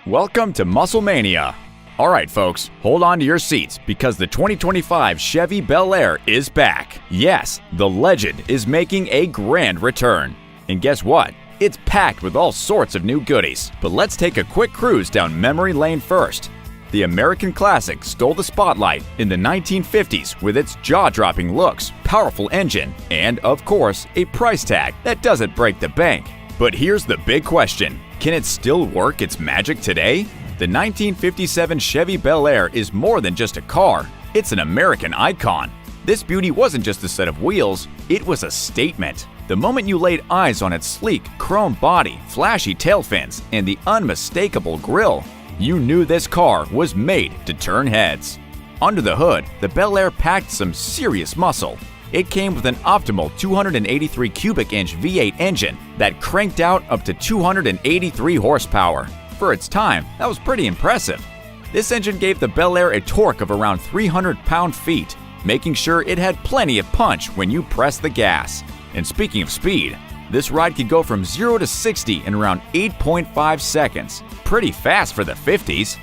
Welcome to Muscle Mania. Alright folks, hold on to your seats because the 2025 Chevy Bel Air is back. Yes, the legend is making a grand return. And guess what? It's packed with all sorts of new goodies. But let's take a quick cruise down memory lane first. The American classic stole the spotlight in the 1950s with its jaw-dropping looks, powerful engine, and, of course, a price tag that doesn't break the bank. But here's the big question. Can it still work its magic today? The 1957 Chevy Bel Air is more than just a car. It's an American icon. This beauty wasn't just a set of wheels, it was a statement. The moment you laid eyes on its sleek, chrome body, flashy tail fins, and the unmistakable grille, you knew this car was made to turn heads. Under the hood, the Bel Air packed some serious muscle. It came with an optimal 283 cubic inch V8 engine that cranked out up to 283 horsepower. For its time, that was pretty impressive. This engine gave the Bel Air a torque of around 300 pound-feet, making sure it had plenty of punch when you pressed the gas. And speaking of speed, this ride could go from 0 to 60 in around 8.5 seconds. Pretty fast for the 50s.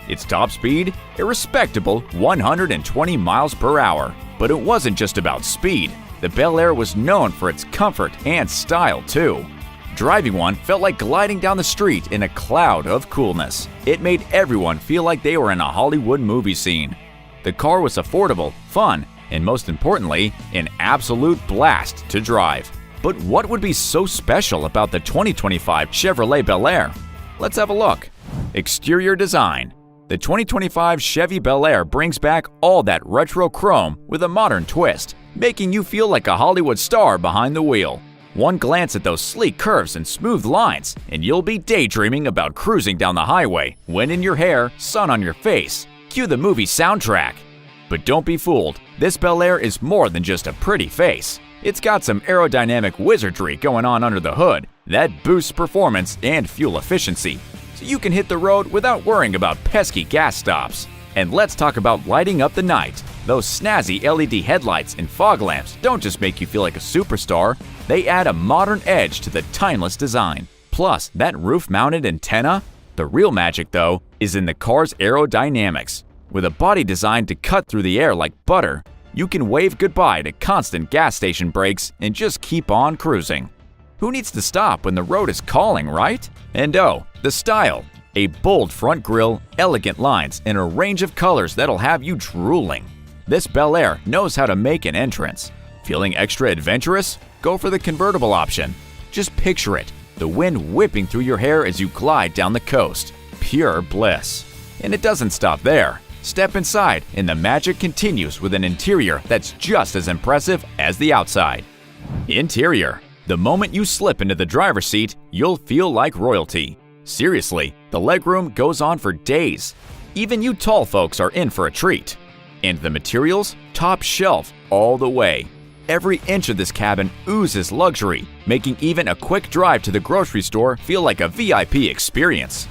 Its top speed, a respectable 120 miles per hour. But it wasn't just about speed. The Bel Air was known for its comfort and style too. Driving one felt like gliding down the street in a cloud of coolness. It made everyone feel like they were in a Hollywood movie scene. The car was affordable, fun, and most importantly, an absolute blast to drive. But what would be so special about the 2025 Chevrolet Bel Air? Let's have a look. Exterior design. The 2025 Chevy Bel Air brings back all that retro chrome with a modern twist, making you feel like a Hollywood star behind the wheel. One glance at those sleek curves and smooth lines, and you'll be daydreaming about cruising down the highway, wind in your hair, sun on your face. Cue the movie soundtrack. But don't be fooled, this Bel Air is more than just a pretty face. It's got some aerodynamic wizardry going on under the hood that boosts performance and fuel efficiency, so you can hit the road without worrying about pesky gas stops. And let's talk about lighting up the night. Those snazzy LED headlights and fog lamps don't just make you feel like a superstar, they add a modern edge to the timeless design. Plus, that roof-mounted antenna? The real magic, though, is in the car's aerodynamics. With a body designed to cut through the air like butter, you can wave goodbye to constant gas station brakes and just keep on cruising. Who needs to stop when the road is calling, right? And oh, the style. A bold front grille, elegant lines, and a range of colors that'll have you drooling. This Bel Air knows how to make an entrance. Feeling extra adventurous? Go for the convertible option. Just picture it, the wind whipping through your hair as you glide down the coast. Pure bliss. And it doesn't stop there. Step inside and the magic continues with an interior that's just as impressive as the outside. Interior. The moment you slip into the driver's seat, you'll feel like royalty. Seriously, the legroom goes on for days. Even you tall folks are in for a treat. And the materials? Top shelf all the way. Every inch of this cabin oozes luxury, making even a quick drive to the grocery store feel like a VIP experience.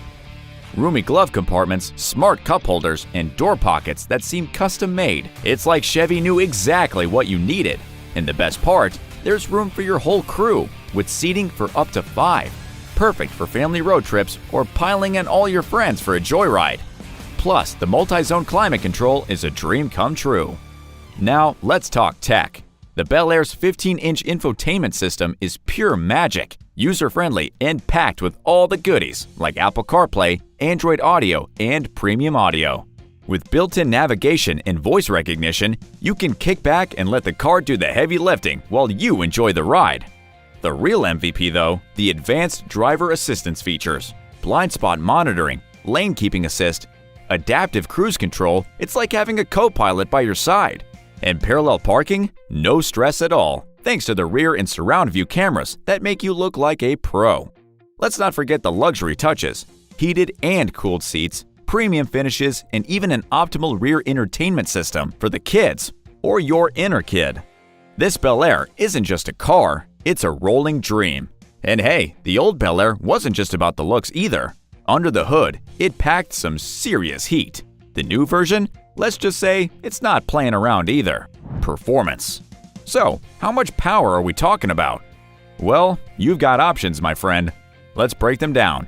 Roomy glove compartments, smart cup holders, and door pockets that seem custom-made. It's like Chevy knew exactly what you needed. And the best part, there's room for your whole crew, with seating for up to 5. Perfect for family road trips or piling in all your friends for a joyride. Plus, the multi-zone climate control is a dream come true. Now, let's talk tech. The Bel Air's 15-inch infotainment system is pure magic, user-friendly, and packed with all the goodies like Apple CarPlay, Android Auto, and premium audio. With built-in navigation and voice recognition, you can kick back and let the car do the heavy lifting while you enjoy the ride. The real MVP though, the advanced driver assistance features. Blind spot monitoring, lane keeping assist, adaptive cruise control, it's like having a co-pilot by your side. And parallel parking? No stress at all, thanks to the rear and surround view cameras that make you look like a pro. Let's not forget the luxury touches. Heated and cooled seats, premium finishes, and even an optimal rear entertainment system for the kids or your inner kid. This Bel Air isn't just a car, it's a rolling dream. And hey, the old Bel Air wasn't just about the looks either. Under the hood, it packed some serious heat. The new version? Let's just say it's not playing around either. Performance. So, how much power are we talking about? Well, you've got options, my friend. Let's break them down.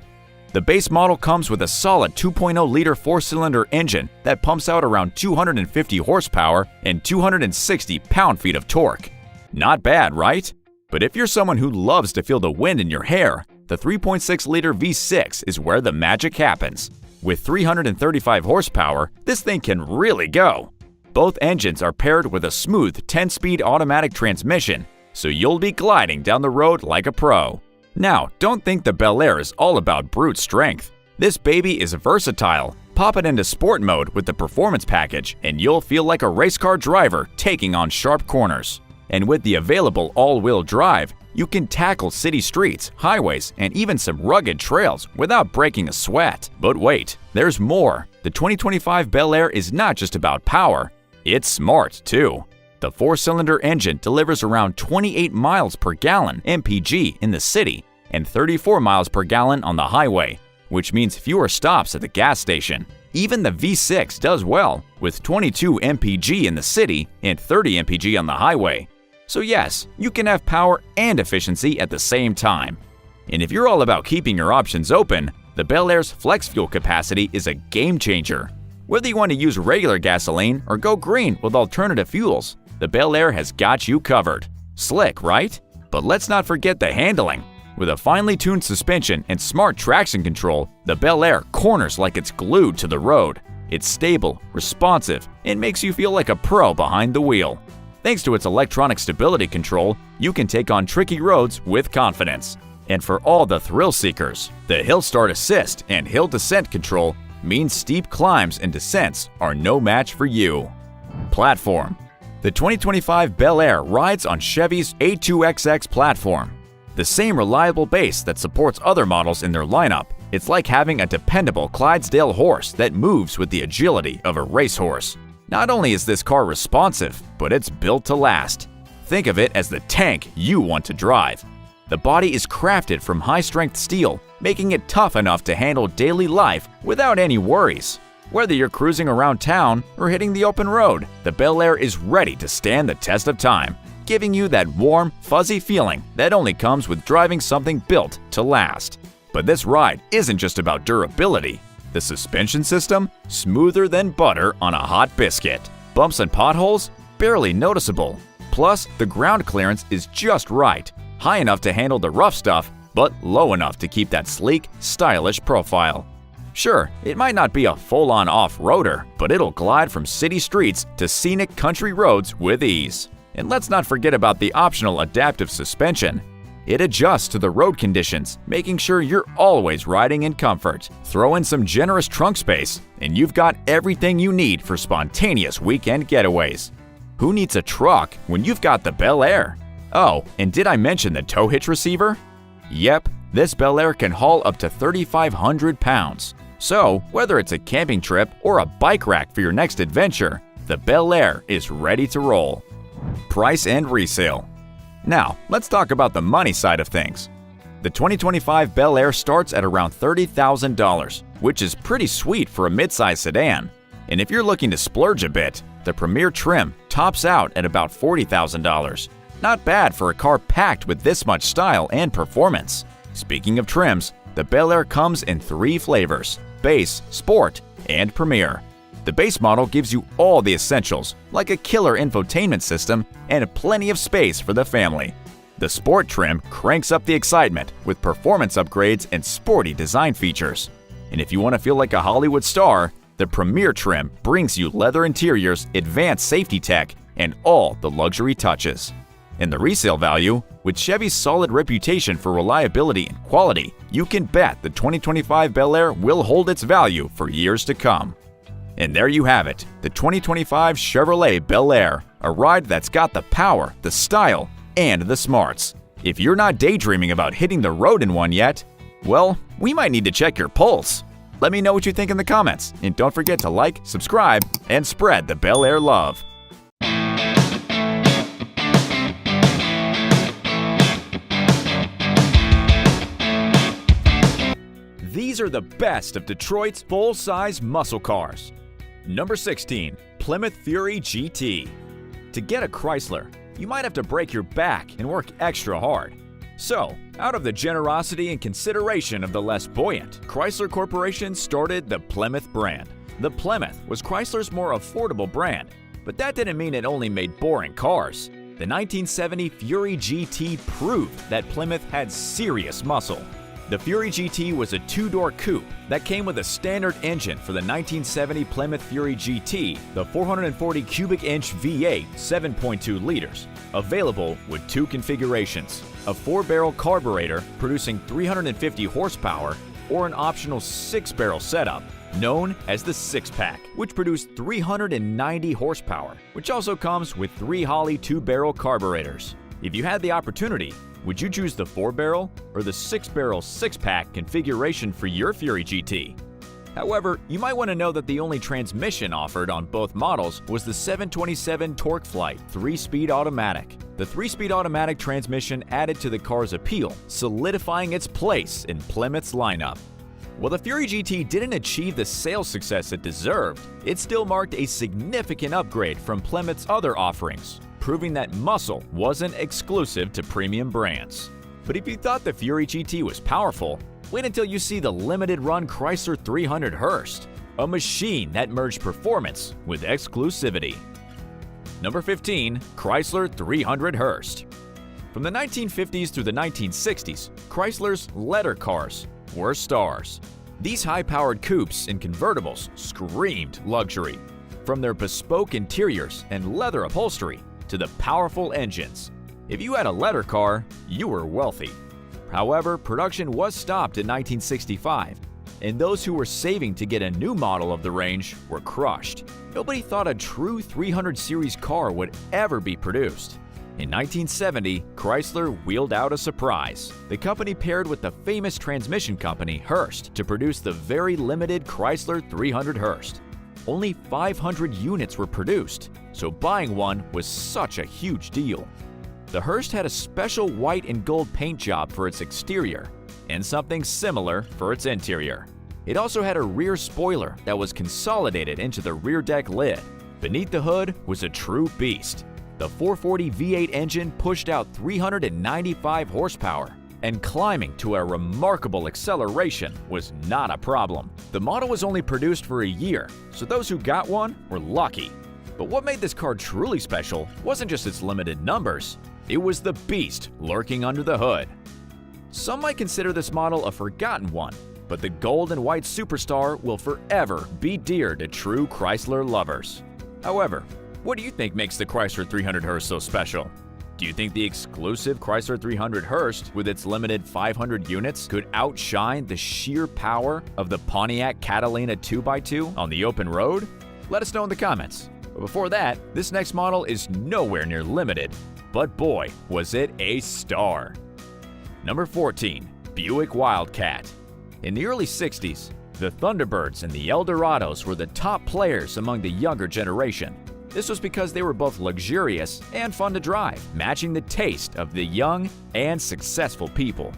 The base model comes with a solid 2.0-liter four-cylinder engine that pumps out around 250 horsepower and 260 pound-feet of torque. Not bad, right? But if you're someone who loves to feel the wind in your hair, the 3.6-liter V6 is where the magic happens. With 335 horsepower, this thing can really go. Both engines are paired with a smooth 10-speed automatic transmission, so you'll be gliding down the road like a pro. Now, don't think the Bel Air is all about brute strength. This baby is versatile. Pop it into sport mode with the performance package, and you'll feel like a race car driver taking on sharp corners. And with the available all-wheel drive, you can tackle city streets, highways, and even some rugged trails without breaking a sweat. But wait, there's more. The 2025 Bel Air is not just about power, it's smart too. The four-cylinder engine delivers around 28 miles per gallon (mpg) in the city and 34 miles per gallon on the highway, which means fewer stops at the gas station. Even the V6 does well, with 22 mpg in the city and 30 mpg on the highway. So yes, you can have power and efficiency at the same time. And if you're all about keeping your options open, the Bel Air's flex fuel capacity is a game changer. Whether you want to use regular gasoline or go green with alternative fuels, the Bel Air has got you covered. Slick, right? But let's not forget the handling. With a finely tuned suspension and smart traction control, the Bel Air corners like it's glued to the road. It's stable, responsive, and makes you feel like a pro behind the wheel. Thanks to its electronic stability control, you can take on tricky roads with confidence. And for all the thrill seekers, the Hill Start Assist and Hill Descent Control means steep climbs and descents are no match for you. Platform. The 2025 Bel Air rides on Chevy's A2XX platform. The same reliable base that supports other models in their lineup, it's like having a dependable Clydesdale horse that moves with the agility of a racehorse. Not only is this car responsive, but it's built to last. Think of it as the tank you want to drive. The body is crafted from high-strength steel, making it tough enough to handle daily life without any worries. Whether you're cruising around town or hitting the open road, the Bel Air is ready to stand the test of time, giving you that warm, fuzzy feeling that only comes with driving something built to last. But this ride isn't just about durability. The suspension system? Smoother than butter on a hot biscuit. Bumps and potholes? Barely noticeable. Plus, the ground clearance is just right, high enough to handle the rough stuff, but low enough to keep that sleek, stylish profile. Sure, it might not be a full-on off-roader, but it'll glide from city streets to scenic country roads with ease. And let's not forget about the optional adaptive suspension. It adjusts to the road conditions, making sure you're always riding in comfort. Throw in some generous trunk space, and you've got everything you need for spontaneous weekend getaways. Who needs a truck when you've got the Bel Air? Oh, and did I mention the tow hitch receiver? Yep, this Bel Air can haul up to 3,500 pounds. So, whether it's a camping trip or a bike rack for your next adventure, the Bel Air is ready to roll. Price and resale. Now, let's talk about the money side of things. The 2025 Bel Air starts at around $30,000, which is pretty sweet for a midsize sedan. And if you're looking to splurge a bit, the Premier trim tops out at about $40,000. Not bad for a car packed with this much style and performance. Speaking of trims, the Bel Air comes in 3 flavors: Base, Sport, and Premier. The base model gives you all the essentials, like a killer infotainment system and plenty of space for the family. The Sport trim cranks up the excitement with performance upgrades and sporty design features. And if you want to feel like a Hollywood star, the Premier trim brings you leather interiors, advanced safety tech, and all the luxury touches. And the resale value, with Chevy's solid reputation for reliability and quality, you can bet the 2025 Bel Air will hold its value for years to come. And there you have it, the 2025 Chevrolet Bel Air, a ride that's got the power, the style, and the smarts. If you're not daydreaming about hitting the road in one yet, well, we might need to check your pulse. Let me know what you think in the comments, and don't forget to like, subscribe, and spread the Bel Air love. These are the best of Detroit's full-size muscle cars. Number 16. Plymouth Fury GT. To get a Chrysler, you might have to break your back and work extra hard. So, out of the generosity and consideration of the less buoyant, Chrysler Corporation started the Plymouth brand. The Plymouth was Chrysler's more affordable brand, but that didn't mean it only made boring cars. The 1970 Fury GT proved that Plymouth had serious muscle. The Fury GT was a two-door coupe that came with a standard engine for the 1970 Plymouth Fury GT, the 440 cubic inch V8 7.2 liters, available with two configurations, a 4-barrel carburetor producing 350 horsepower or an optional 6-barrel setup known as the six-pack, which produced 390 horsepower, which also comes with 3 Holley 2-barrel carburetors. If you had the opportunity, would you choose the 4-barrel or the 6-barrel six-pack configuration for your Fury GT? However, you might want to know that the only transmission offered on both models was the 727 TorqueFlite 3-speed automatic. The 3-speed automatic transmission added to the car's appeal, solidifying its place in Plymouth's lineup. While the Fury GT didn't achieve the sales success it deserved, it still marked a significant upgrade from Plymouth's other offerings, proving that muscle wasn't exclusive to premium brands. But if you thought the Fury GT was powerful, wait until you see the limited-run Chrysler 300 Hurst, a machine that merged performance with exclusivity. Number 15. Chrysler 300 Hurst. From the 1950s through the 1960s, Chrysler's letter cars were stars. These high-powered coupes and convertibles screamed luxury, from their bespoke interiors and leather upholstery to the powerful engines. If you had a letter car, you were wealthy. However, production was stopped in 1965, and those who were saving to get a new model of the range were crushed. Nobody thought a true 300 series car would ever be produced. In 1970, Chrysler wheeled out a surprise. The company paired with the famous transmission company Hurst to produce the very limited Chrysler 300 Hurst. Only 500 units were produced, so buying one was such a huge deal. The Hurst had a special white and gold paint job for its exterior, and something similar for its interior. It also had a rear spoiler that was consolidated into the rear deck lid. Beneath the hood was a true beast. The 440 V8 engine pushed out 395 horsepower, and climbing to a remarkable acceleration was not a problem. The model was only produced for a year, so those who got one were lucky. But what made this car truly special wasn't just its limited numbers, it was the beast lurking under the hood. Some might consider this model a forgotten one, but the gold and white Superstar will forever be dear to true Chrysler lovers. However, what do you think makes the Chrysler 300 Hurst so special? Do you think the exclusive Chrysler 300 Hurst, with its limited 500 units, could outshine the sheer power of the Pontiac Catalina 2x2 on the open road? Let us know in the comments. But before that, this next model is nowhere near limited, but boy, was it a star. Number 14. Buick Wildcat. In the early 60s, the Thunderbirds and the Eldorados were the top players among the younger generation. This was because they were both luxurious and fun to drive, matching the taste of the young and successful people.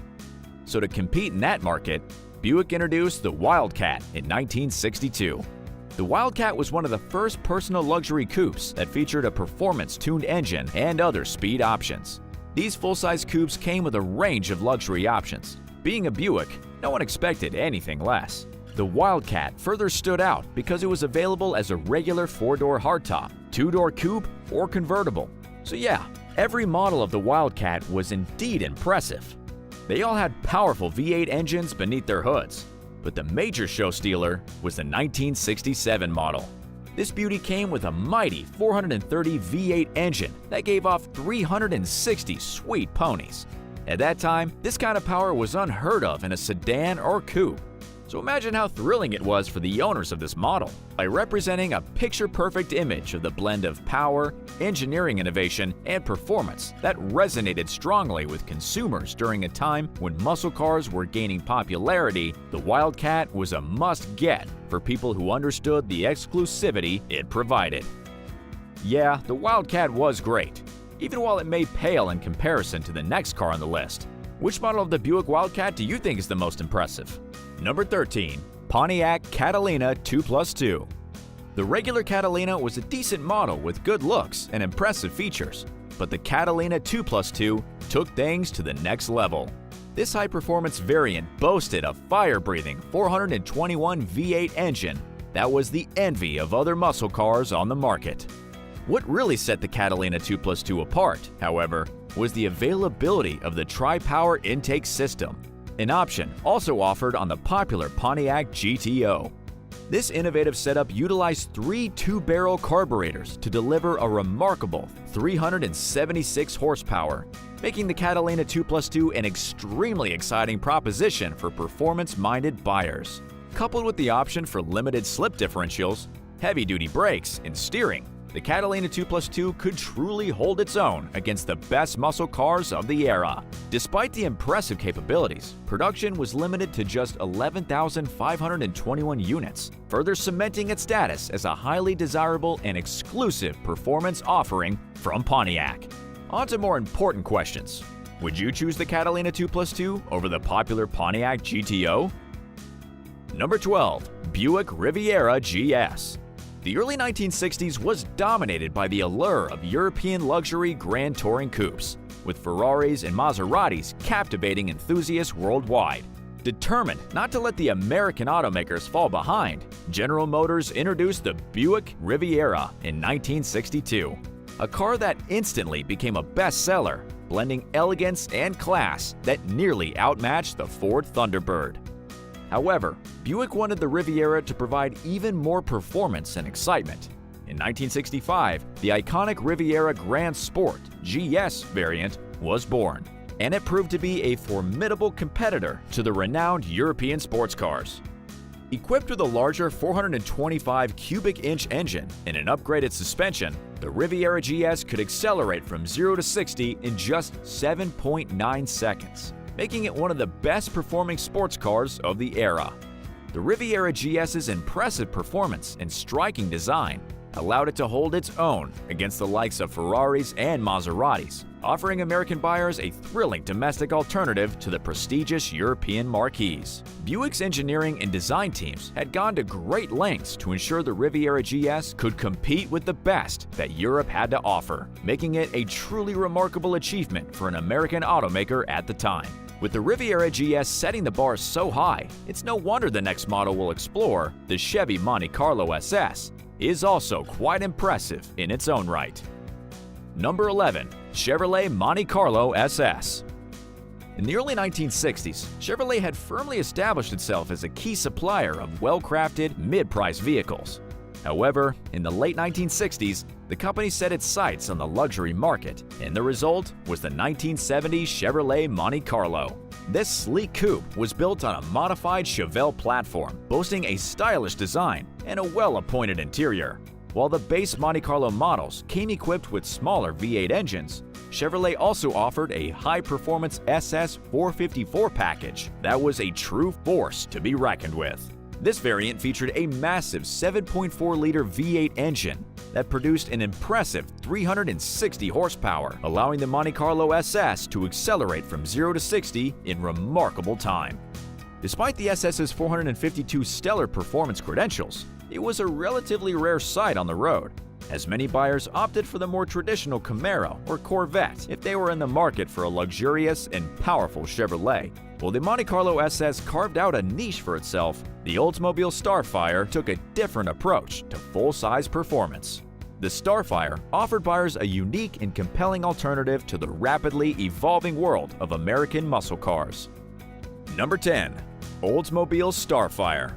So to compete in that market, Buick introduced the Wildcat in 1962. The Wildcat was one of the first personal luxury coupes that featured a performance-tuned engine and other speed options. These full-size coupes came with a range of luxury options. Being a Buick, no one expected anything less. The Wildcat further stood out because it was available as a regular 4-door hardtop, 2-door coupe, or convertible. So yeah, every model of the Wildcat was indeed impressive. They all had powerful V8 engines beneath their hoods, but the major show stealer was the 1967 model. This beauty came with a mighty 430 V8 engine that gave off 360 sweet ponies. At that time, this kind of power was unheard of in a sedan or coupe. So imagine how thrilling it was for the owners of this model. By representing a picture-perfect image of the blend of power, engineering innovation, and performance that resonated strongly with consumers during a time when muscle cars were gaining popularity, the Wildcat was a must-get for people who understood the exclusivity it provided. Yeah, the Wildcat was great, even while it may pale in comparison to the next car on the list. Which model of the Buick Wildcat do you think is the most impressive? Number 13. Pontiac Catalina 2+2. The regular Catalina was a decent model with good looks and impressive features, but the Catalina 2+2 took things to the next level. This high-performance variant boasted a fire-breathing 421 V8 engine that was the envy of other muscle cars on the market. What really set the Catalina 2+2 apart, however, was the availability of the tri-power intake system, an option also offered on the popular Pontiac GTO. This innovative setup utilized three two-barrel carburetors to deliver a remarkable 376 horsepower, making the Catalina 2+2 an extremely exciting proposition for performance-minded buyers. Coupled with the option for limited slip differentials, heavy-duty brakes, and steering, the Catalina 2+2 could truly hold its own against the best muscle cars of the era. Despite the impressive capabilities, production was limited to just 11,521 units, further cementing its status as a highly desirable and exclusive performance offering from Pontiac. On to more important questions. Would you choose the Catalina 2+2 over the popular Pontiac GTO? Number 12. Buick Riviera GS. The early 1960s was dominated by the allure of European luxury grand touring coupes, with Ferraris and Maseratis captivating enthusiasts worldwide. Determined not to let the American automakers fall behind, General Motors introduced the Buick Riviera in 1962, a car that instantly became a bestseller, blending elegance and class that nearly outmatched the Ford Thunderbird. However, Buick wanted the Riviera to provide even more performance and excitement. In 1965, the iconic Riviera Grand Sport GS variant was born, and it proved to be a formidable competitor to the renowned European sports cars. Equipped with a larger 425 cubic inch engine and an upgraded suspension, the Riviera GS could accelerate from 0 to 60 in just 7.9 seconds, making it one of the best performing sports cars of the era. The Riviera GS's impressive performance and striking design allowed it to hold its own against the likes of Ferraris and Maseratis, offering American buyers a thrilling domestic alternative to the prestigious European marquees. Buick's engineering and design teams had gone to great lengths to ensure the Riviera GS could compete with the best that Europe had to offer, making it a truly remarkable achievement for an American automaker at the time. With the Riviera GS setting the bar so high, it's no wonder the next model we'll explore, the Chevy Monte Carlo SS, is also quite impressive in its own right. Number 11. Chevrolet Monte Carlo SS. In the early 1960s, Chevrolet had firmly established itself as a key supplier of well-crafted, mid-price vehicles. However, in the late 1960s, the company set its sights on the luxury market, and the result was the 1970 Chevrolet Monte Carlo. This sleek coupe was built on a modified Chevelle platform, boasting a stylish design and a well-appointed interior. While the base Monte Carlo models came equipped with smaller V8 engines, Chevrolet also offered a high-performance SS 454 package that was a true force to be reckoned with. This variant featured a massive 7.4-liter V8 engine that produced an impressive 360 horsepower, allowing the Monte Carlo SS to accelerate from 0 to 60 in remarkable time. Despite the SS's 452 stellar performance credentials, it was a relatively rare sight on the road, as many buyers opted for the more traditional Camaro or Corvette if they were in the market for a luxurious and powerful Chevrolet. While the Monte Carlo SS carved out a niche for itself, the Oldsmobile Starfire took a different approach to full-size performance. The Starfire offered buyers a unique and compelling alternative to the rapidly evolving world of American muscle cars. Number 10. Oldsmobile Starfire.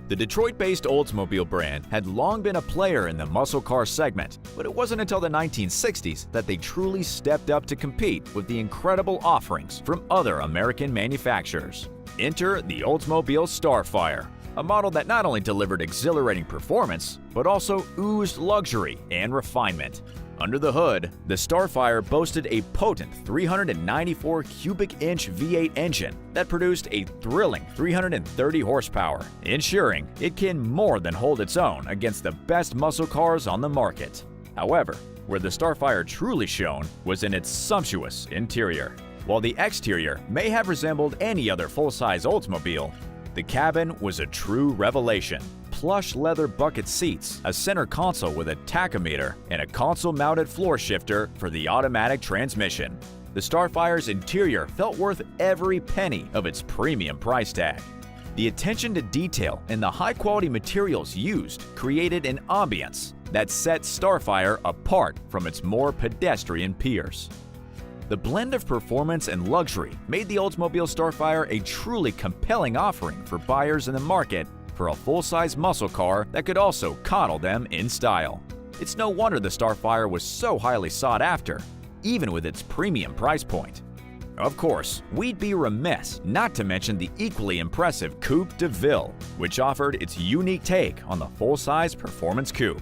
The Detroit-based Oldsmobile brand had long been a player in the muscle car segment, but it wasn't until the 1960s that they truly stepped up to compete with the incredible offerings from other American manufacturers. Enter the Oldsmobile Starfire, a model that not only delivered exhilarating performance, but also oozed luxury and refinement. Under the hood, the Starfire boasted a potent 394 cubic inch V8 engine that produced a thrilling 330 horsepower, ensuring it can more than hold its own against the best muscle cars on the market. However, where the Starfire truly shone was in its sumptuous interior. While the exterior may have resembled any other full-size Oldsmobile, the cabin was a true revelation. Plush leather bucket seats, a center console with a tachometer, and a console-mounted floor shifter for the automatic transmission. The Starfire's interior felt worth every penny of its premium price tag. The attention to detail and the high-quality materials used created an ambience that set Starfire apart from its more pedestrian peers. The blend of performance and luxury made the Oldsmobile Starfire a truly compelling offering for buyers in the market for a full-size muscle car that could also coddle them in style. It's no wonder the Starfire was so highly sought after, even with its premium price point. Of course, we'd be remiss not to mention the equally impressive Coupe de Ville, which offered its unique take on the full-size performance coupe.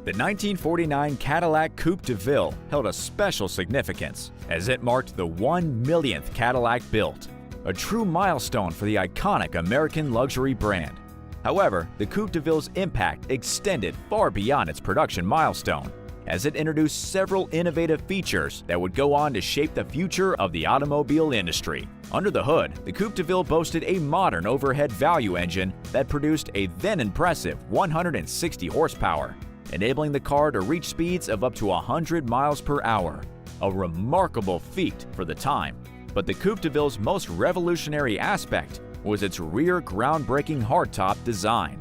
The 1949 Cadillac Coupe de Ville held a special significance as it marked the 1 millionth Cadillac built, a true milestone for the iconic American luxury brand. However, the Coupe de Ville's impact extended far beyond its production milestone, as it introduced several innovative features that would go on to shape the future of the automobile industry. Under the hood, the Coupe de Ville boasted a modern overhead value engine that produced a then impressive 160 horsepower, enabling the car to reach speeds of up to 100 miles per hour, a remarkable feat for the time. But the Coupe de Ville's most revolutionary aspect was its rear groundbreaking hardtop design.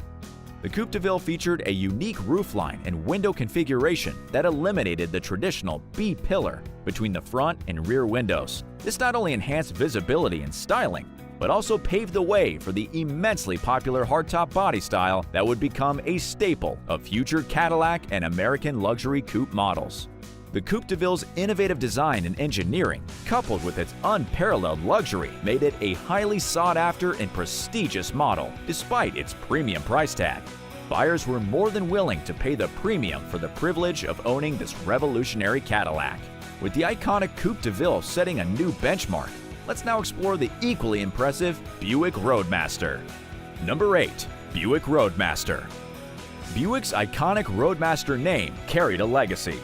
The Coupe de Ville featured a unique roofline and window configuration that eliminated the traditional B-pillar between the front and rear windows. This not only enhanced visibility and styling, but also paved the way for the immensely popular hardtop body style that would become a staple of future Cadillac and American luxury coupe models. The Coupe de Ville's innovative design and engineering, coupled with its unparalleled luxury, made it a highly sought-after and prestigious model, despite its premium price tag. Buyers were more than willing to pay the premium for the privilege of owning this revolutionary Cadillac. With the iconic Coupe de Ville setting a new benchmark, let's now explore the equally impressive Buick Roadmaster. Number 8. Buick Roadmaster. Buick's iconic Roadmaster name carried a legacy,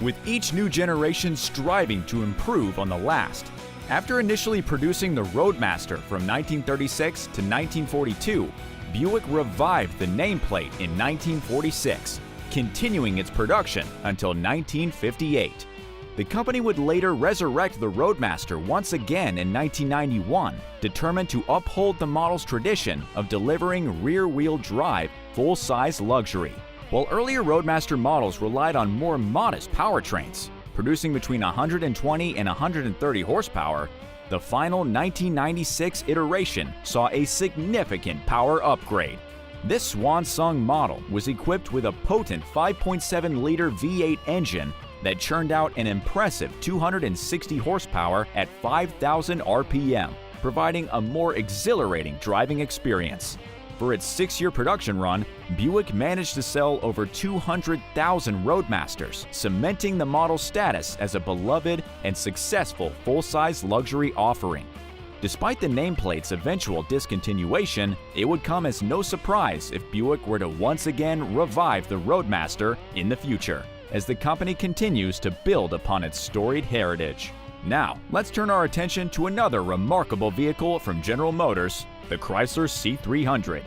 with each new generation striving to improve on the last. After initially producing the Roadmaster from 1936 to 1942, Buick revived the nameplate in 1946, continuing its production until 1958. The company would later resurrect the Roadmaster once again in 1991, determined to uphold the model's tradition of delivering rear-wheel drive, full-size luxury. While earlier Roadmaster models relied on more modest powertrains, producing between 120 and 130 horsepower, the final 1996 iteration saw a significant power upgrade. This swan-song model was equipped with a potent 5.7-liter V8 engine that churned out an impressive 260 horsepower at 5,000 RPM, providing a more exhilarating driving experience. For its 6-year production run, Buick managed to sell over 200,000 Roadmasters, cementing the model's status as a beloved and successful full-size luxury offering. Despite the nameplate's eventual discontinuation, it would come as no surprise if Buick were to once again revive the Roadmaster in the future, as the company continues to build upon its storied heritage. Now, let's turn our attention to another remarkable vehicle from General Motors, the Chrysler C300.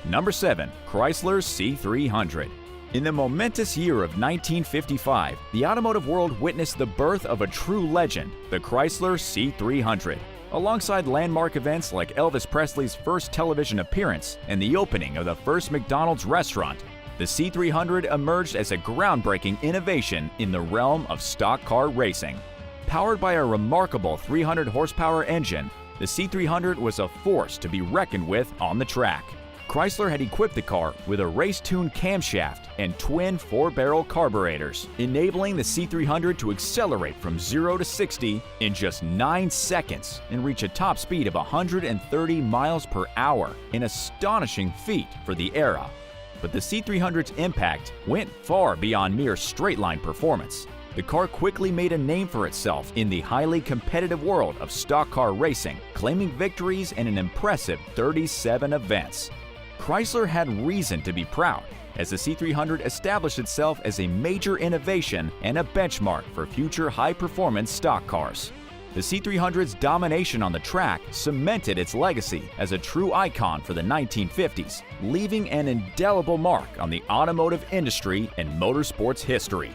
Number 7. Chrysler C300. In the momentous year of 1955, the automotive world witnessed the birth of a true legend, the Chrysler C300. Alongside landmark events like Elvis Presley's first television appearance and the opening of the first McDonald's restaurant, the C300 emerged as a groundbreaking innovation in the realm of stock car racing. Powered by a remarkable 300 horsepower engine, the C300 was a force to be reckoned with on the track. Chrysler had equipped the car with a race-tuned camshaft and twin 4-barrel carburetors, enabling the C300 to accelerate from 0 to 60 in just 9 seconds and reach a top speed of 130 miles per hour, an astonishing feat for the era. But the C300's impact went far beyond mere straight-line performance. The car quickly made a name for itself in the highly competitive world of stock car racing, claiming victories in an impressive 37 events. Chrysler had reason to be proud, as the C300 established itself as a major innovation and a benchmark for future high-performance stock cars. The C300's domination on the track cemented its legacy as a true icon for the 1950s, leaving an indelible mark on the automotive industry and motorsports history.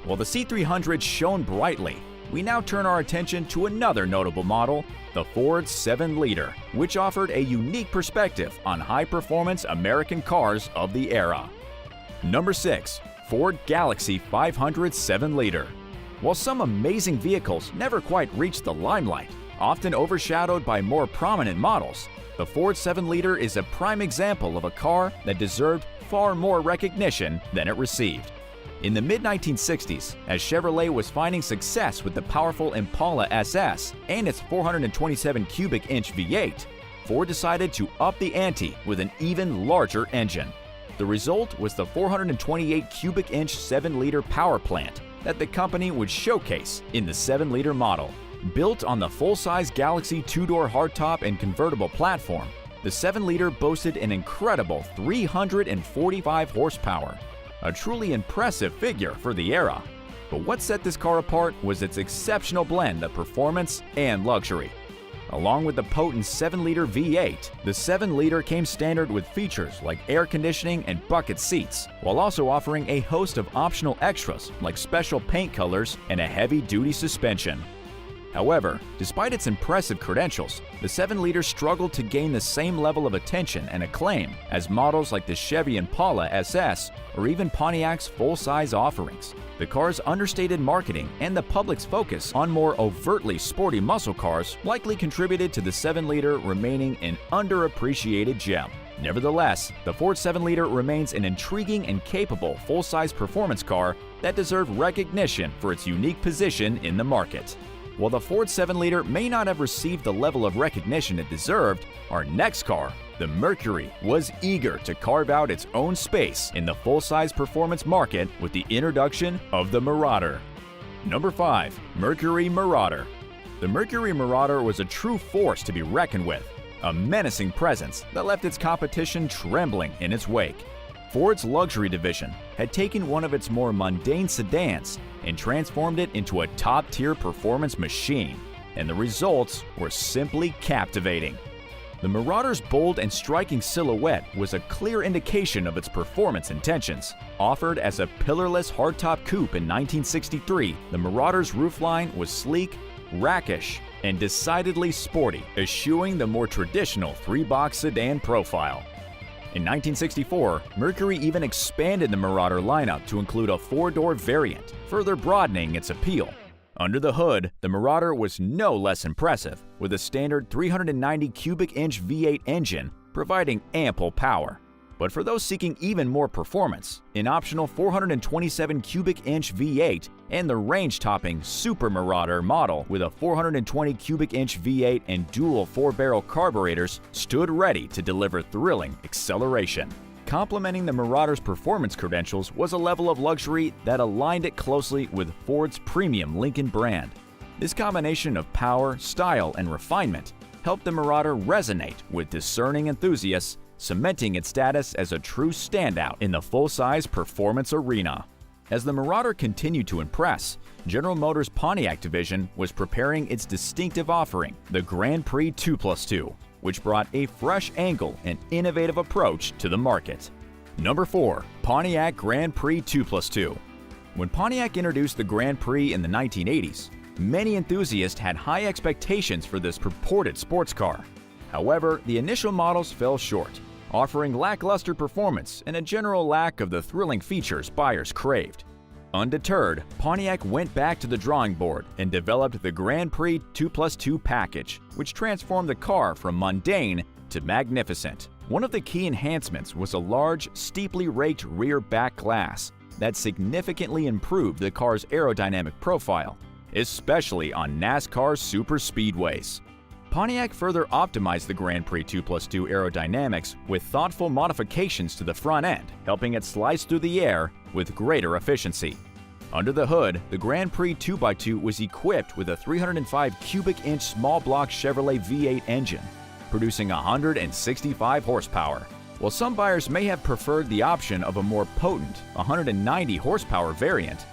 While the C300 shone brightly, we now turn our attention to another notable model, the Ford 7-liter, which offered a unique perspective on high-performance American cars of the era. Number 6. Ford Galaxie 500 7-liter. While some amazing vehicles never quite reached the limelight, often overshadowed by more prominent models, the Ford 7-liter is a prime example of a car that deserved far more recognition than it received. In the mid-1960s, as Chevrolet was finding success with the powerful Impala SS and its 427 cubic inch V8, Ford decided to up the ante with an even larger engine. The result was the 428 cubic inch 7-liter power plant that the company would showcase in the 7-liter model. Built on the full-size Galaxie two-door hardtop and convertible platform, the 7-liter boasted an incredible 345 horsepower, a truly impressive figure for the era. But what set this car apart was its exceptional blend of performance and luxury. Along with the potent 7-liter V8, the 7-liter came standard with features like air conditioning and bucket seats, while also offering a host of optional extras like special paint colors and a heavy-duty suspension. However, despite its impressive credentials, the 7-liter struggled to gain the same level of attention and acclaim as models like the Chevy Impala SS or even Pontiac's full-size offerings. The car's understated marketing and the public's focus on more overtly sporty muscle cars likely contributed to the 7-liter remaining an underappreciated gem. Nevertheless, the Ford 7-liter remains an intriguing and capable full-size performance car that deserves recognition for its unique position in the market. While the Ford 7-liter may not have received the level of recognition it deserved, our next car, the Mercury, was eager to carve out its own space in the full-size performance market with the introduction of the Marauder. Number 5. Mercury Marauder. The Mercury Marauder was a true force to be reckoned with, a menacing presence that left its competition trembling in its wake. Ford's luxury division had taken one of its more mundane sedans and transformed it into a top-tier performance machine, and the results were simply captivating. The Marauder's bold and striking silhouette was a clear indication of its performance intentions. Offered as a pillarless hardtop coupe in 1963, the Marauder's roofline was sleek, rakish, and decidedly sporty, eschewing the more traditional three-box sedan profile. In 1964, Mercury even expanded the Marauder lineup to include a four-door variant, further broadening its appeal. Under the hood, the Marauder was no less impressive, with a standard 390 cubic inch V8 engine providing ample power. But for those seeking even more performance, an optional 427 cubic inch V8 and the range-topping Super Marauder model with a 420 cubic inch V8 and dual 4-barrel carburetors stood ready to deliver thrilling acceleration. Complementing the Marauder's performance credentials was a level of luxury that aligned it closely with Ford's premium Lincoln brand. This combination of power, style, and refinement helped the Marauder resonate with discerning enthusiasts, cementing its status as a true standout in the full-size performance arena. As the Marauder continued to impress, General Motors' Pontiac division was preparing its distinctive offering, the Grand Prix 2+2, which brought a fresh angle and innovative approach to the market. Number 4. Pontiac Grand Prix 2+2. When Pontiac introduced the Grand Prix in the 1980s, many enthusiasts had high expectations for this purported sports car. However, the initial models fell short, offering lackluster performance and a general lack of the thrilling features buyers craved. Undeterred, Pontiac went back to the drawing board and developed the Grand Prix 2+2 package, which transformed the car from mundane to magnificent. One of the key enhancements was a large, steeply raked rear back glass that significantly improved the car's aerodynamic profile, especially on NASCAR super speedways. Pontiac further optimized the Grand Prix 2+2 aerodynamics with thoughtful modifications to the front end, helping it slice through the air with greater efficiency. Under the hood, the Grand Prix 2x2 was equipped with a 305 cubic inch small block Chevrolet V8 engine, producing 165 horsepower. While some buyers may have preferred the option of a more potent 190 horsepower variant,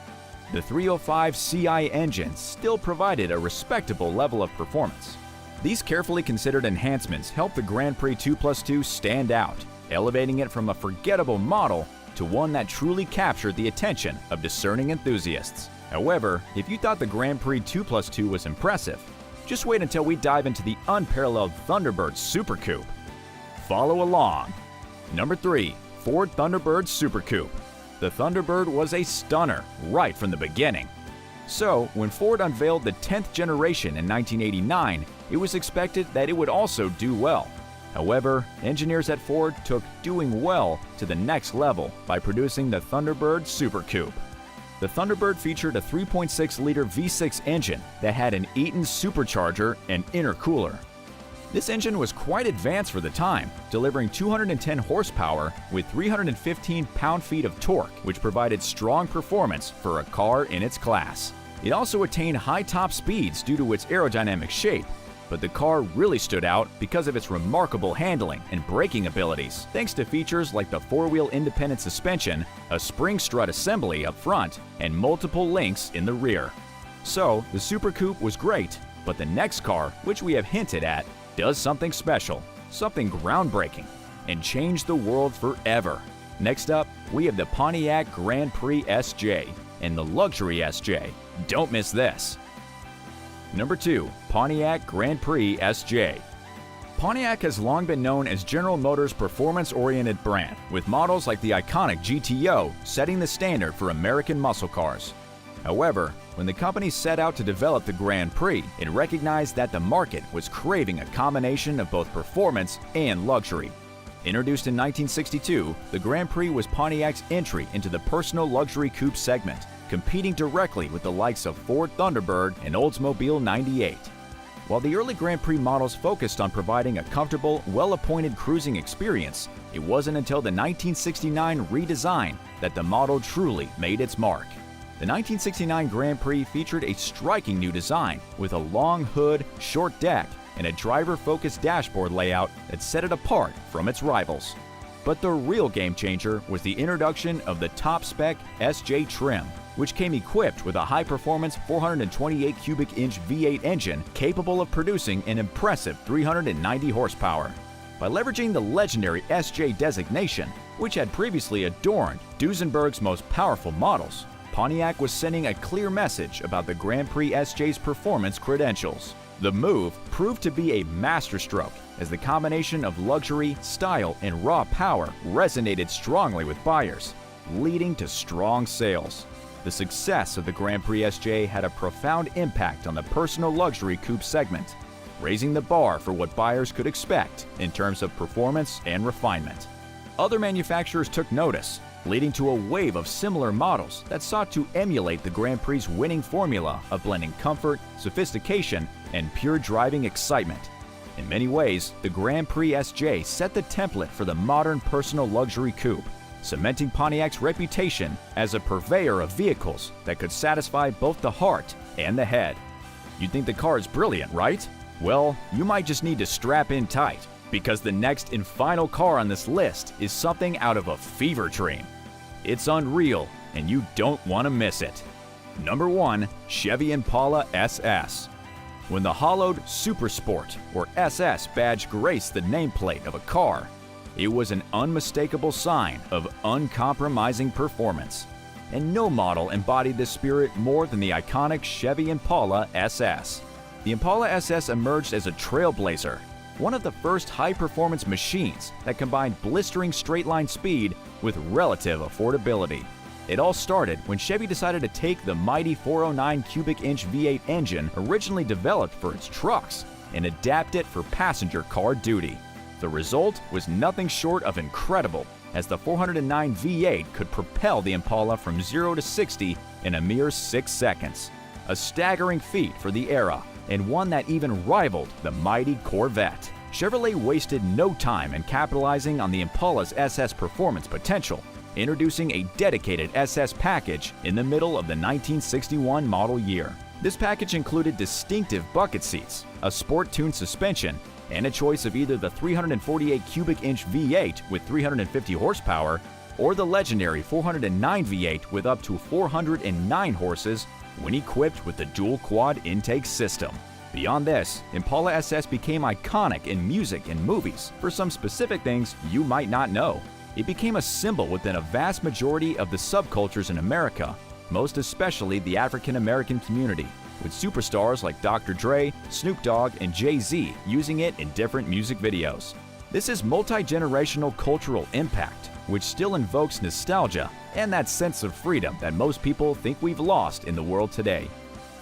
the 305 CI engine still provided a respectable level of performance. These carefully considered enhancements helped the Grand Prix 2+2 stand out, elevating it from a forgettable model to one that truly captured the attention of discerning enthusiasts. However, if you thought the Grand Prix 2+2 was impressive, just wait until we dive into the unparalleled Thunderbird Super Coupe. Follow along. Number 3. Ford Thunderbird Super Coupe. The Thunderbird was a stunner right from the beginning. So, when Ford unveiled the 10th generation in 1989, it was expected that it would also do well. However, engineers at Ford took doing well to the next level by producing the Thunderbird Super Coupe. The Thunderbird featured a 3.6-liter V6 engine that had an Eaton supercharger and intercooler. This engine was quite advanced for the time, delivering 210 horsepower with 315 pound-feet of torque, which provided strong performance for a car in its class. It also attained high top speeds due to its aerodynamic shape, but the car really stood out because of its remarkable handling and braking abilities, thanks to features like the four-wheel independent suspension, a spring strut assembly up front, and multiple links in the rear. So, the Super Coupe was great, but the next car, which we have hinted at, does something special, something groundbreaking, and changed the world forever. Next up, we have the Pontiac Grand Prix SJ and the Luxury SJ. Don't miss this. Number 2. Pontiac Grand Prix SJ. Pontiac has long been known as General Motors' performance-oriented brand, with models like the iconic GTO setting the standard for American muscle cars. However, when the company set out to develop the Grand Prix, it recognized that the market was craving a combination of both performance and luxury. Introduced in 1962, the Grand Prix was Pontiac's entry into the personal luxury coupe segment, competing directly with the likes of Ford Thunderbird and Oldsmobile 98. While the early Grand Prix models focused on providing a comfortable, well-appointed cruising experience, it wasn't until the 1969 redesign that the model truly made its mark. The 1969 Grand Prix featured a striking new design with a long hood, short deck, and a driver-focused dashboard layout that set it apart from its rivals. But the real game-changer was the introduction of the top-spec SJ trim, which came equipped with a high-performance 428 cubic inch V8 engine capable of producing an impressive 390 horsepower. By leveraging the legendary SJ designation, which had previously adorned Duesenberg's most powerful models, Pontiac was sending a clear message about the Grand Prix SJ's performance credentials. The move proved to be a masterstroke, as the combination of luxury, style, and raw power resonated strongly with buyers, leading to strong sales. The success of the Grand Prix SJ had a profound impact on the personal luxury coupe segment, raising the bar for what buyers could expect in terms of performance and refinement. Other manufacturers took notice, leading to a wave of similar models that sought to emulate the Grand Prix's winning formula of blending comfort, sophistication, and pure driving excitement. In many ways, the Grand Prix SJ set the template for the modern personal luxury coupe, cementing Pontiac's reputation as a purveyor of vehicles that could satisfy both the heart and the head. You'd think the car is brilliant, right? Well, you might just need to strap in tight, because the next and final car on this list is something out of a fever dream. It's unreal, and you don't want to miss it. Number 1. Chevy Impala SS. When the hollowed Super Sport, or SS badge graced the nameplate of a car, it was an unmistakable sign of uncompromising performance. And no model embodied this spirit more than the iconic Chevy Impala SS. The Impala SS emerged as a trailblazer, one of the first high-performance machines that combined blistering straight-line speed with relative affordability. It all started when Chevy decided to take the mighty 409 cubic inch V8 engine originally developed for its trucks and adapt it for passenger car duty. The result was nothing short of incredible, as the 409 V8 could propel the Impala from 0 to 60 in a mere 6 seconds. A staggering feat for the era, and one that even rivaled the mighty Corvette. Chevrolet wasted no time in capitalizing on the Impala's SS performance potential, introducing a dedicated SS package in the middle of the 1961 model year. This package included distinctive bucket seats, a sport-tuned suspension, and a choice of either the 348 cubic inch V8 with 350 horsepower or the legendary 409 V8 with up to 409 horses when equipped with the dual quad intake system. Beyond this, Impala SS became iconic in music and movies for some specific things you might not know. It became a symbol within a vast majority of the subcultures in America, most especially the African American community, with superstars like Dr. Dre, Snoop Dogg, and Jay-Z using it in different music videos. This is multi-generational cultural impact, which still invokes nostalgia and that sense of freedom that most people think we've lost in the world today.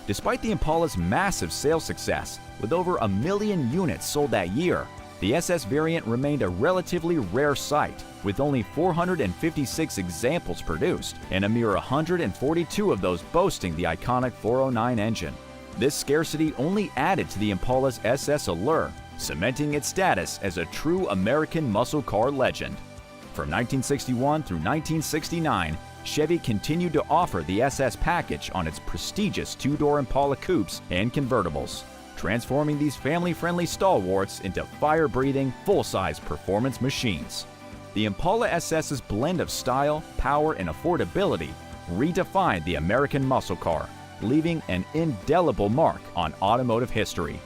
Despite the Impala's massive sales success, with over 1 million units sold that year, the SS variant remained a relatively rare sight, with only 456 examples produced and a mere 142 of those boasting the iconic 409 engine. This scarcity only added to the Impala's SS allure, cementing its status as a true American muscle car legend. From 1961 through 1969, Chevy continued to offer the SS package on its prestigious two-door Impala coupes and convertibles, transforming these family-friendly stalwarts into fire-breathing, full-size performance machines. The Impala SS's blend of style, power, and affordability redefined the American muscle car, leaving an indelible mark on automotive history.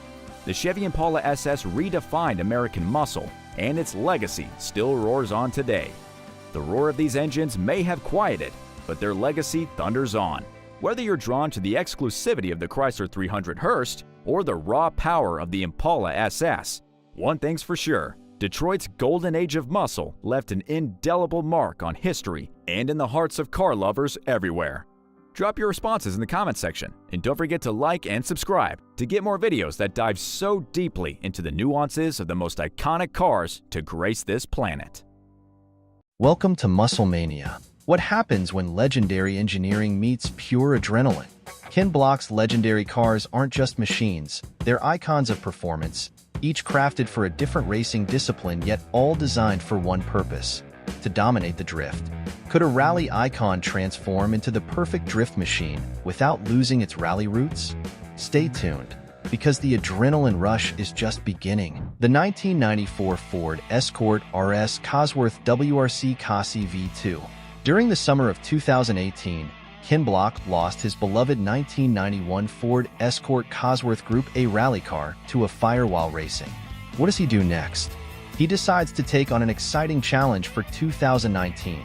The Chevy Impala SS redefined American muscle, and its legacy still roars on today. The roar of these engines may have quieted, but their legacy thunders on. Whether you're drawn to the exclusivity of the Chrysler 300 Hurst or the raw power of the Impala SS, one thing's for sure: Detroit's golden age of muscle left an indelible mark on history and in the hearts of car lovers everywhere. Drop your responses in the comment section, and don't forget to like and subscribe to get more videos that dive so deeply into the nuances of the most iconic cars to grace this planet. Welcome to Muscle Mania. What happens when legendary engineering meets pure adrenaline? Ken Block's legendary cars aren't just machines, they're icons of performance, each crafted for a different racing discipline yet all designed for one purpose: to dominate the drift. Could a rally icon transform into the perfect drift machine without losing its rally roots? Stay tuned, because the adrenaline rush is just beginning. The 1994 Ford Escort RS Cosworth WRC Cossi V2. During the summer of 2018, Ken Block lost his beloved 1991 Ford Escort Cosworth Group A rally car to a fire while racing. What does he do next? He decides to take on an exciting challenge for 2019,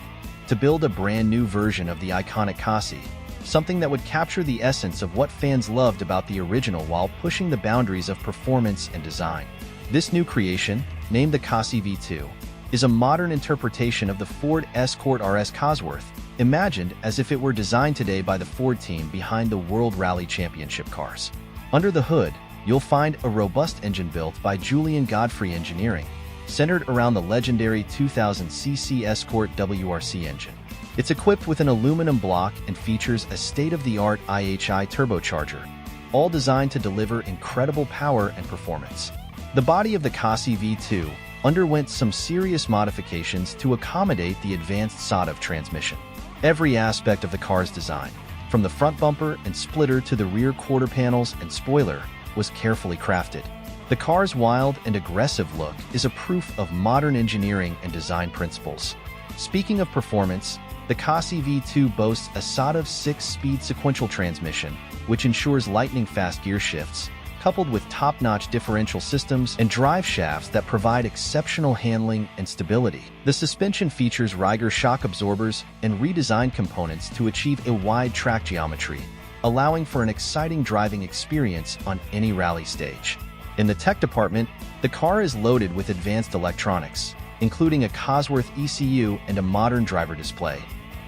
to build a brand new version of the iconic Cossi, something that would capture the essence of what fans loved about the original while pushing the boundaries of performance and design. This new creation, named the Cossi V2, is a modern interpretation of the Ford Escort RS Cosworth, imagined as if it were designed today by the Ford team behind the World Rally Championship cars. Under the hood, you'll find a robust engine built by Julian Godfrey Engineering, centered around the legendary 2000cc Escort WRC engine. It's equipped with an aluminum block and features a state-of-the-art IHI turbocharger, all designed to deliver incredible power and performance. The body of the Cossi V2 underwent some serious modifications to accommodate the advanced SOTOV transmission. Every aspect of the car's design, from the front bumper and splitter to the rear quarter panels and spoiler, was carefully crafted. The car's wild and aggressive look is a proof of modern engineering and design principles. Speaking of performance, the Cossi V2 boasts a SOTOV 6-speed sequential transmission, which ensures lightning-fast gear shifts, coupled with top-notch differential systems and drive shafts that provide exceptional handling and stability. The suspension features Riger shock absorbers and redesigned components to achieve a wide track geometry, allowing for an exciting driving experience on any rally stage. In the tech department, the car is loaded with advanced electronics, including a Cosworth ECU and a modern driver display,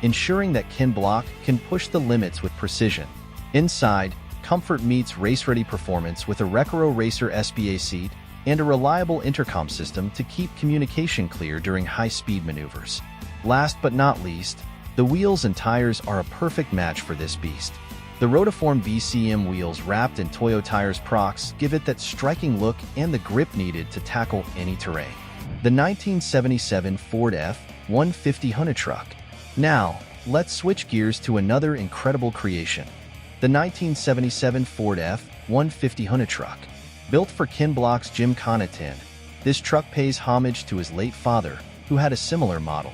ensuring that Ken Block can push the limits with precision. Inside, comfort meets race-ready performance with a Recaro Racer SBA seat and a reliable intercom system to keep communication clear during high-speed maneuvers. Last but not least, the wheels and tires are a perfect match for this beast. The Rotiform BCM wheels wrapped in Toyo Tires Prox give it that striking look and the grip needed to tackle any terrain. The 1977 Ford F-150 Hunter truck. Now, let's switch gears to another incredible creation. The 1977 Ford F-150 Hunter truck. Built for Ken Block's Gymkhana 10, this truck pays homage to his late father, who had a similar model.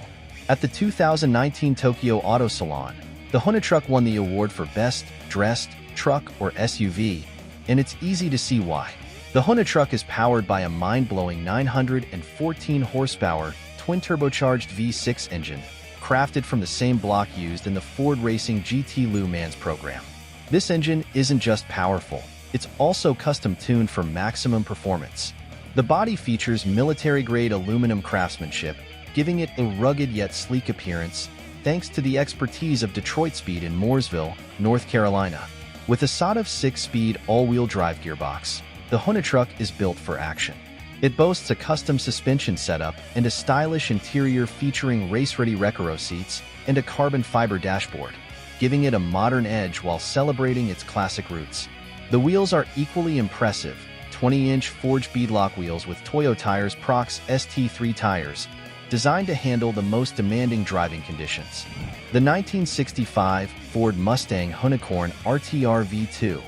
At the 2019 Tokyo Auto Salon, the Hunter truck won the award for Best Dressed Truck or SUV, and it's easy to see why. The Hunter truck is powered by a mind-blowing 914 horsepower twin-turbocharged V6 engine, crafted from the same block used in the Ford Racing GT Le Mans program. This engine isn't just powerful, it's also custom-tuned for maximum performance. The body features military-grade aluminum craftsmanship, giving it a rugged yet sleek appearance, thanks to the expertise of Detroit Speed in Mooresville, North Carolina. With a SOT of 6-speed all-wheel drive gearbox, the Honda truck is built for action. It boasts a custom suspension setup and a stylish interior featuring race-ready Recaro seats and a carbon fiber dashboard, giving it a modern edge while celebrating its classic roots. The wheels are equally impressive, 20-inch forged beadlock wheels with Toyo Tires Prox ST3 tires, designed to handle the most demanding driving conditions. The 1965 Ford Mustang Unicorn RTR V2.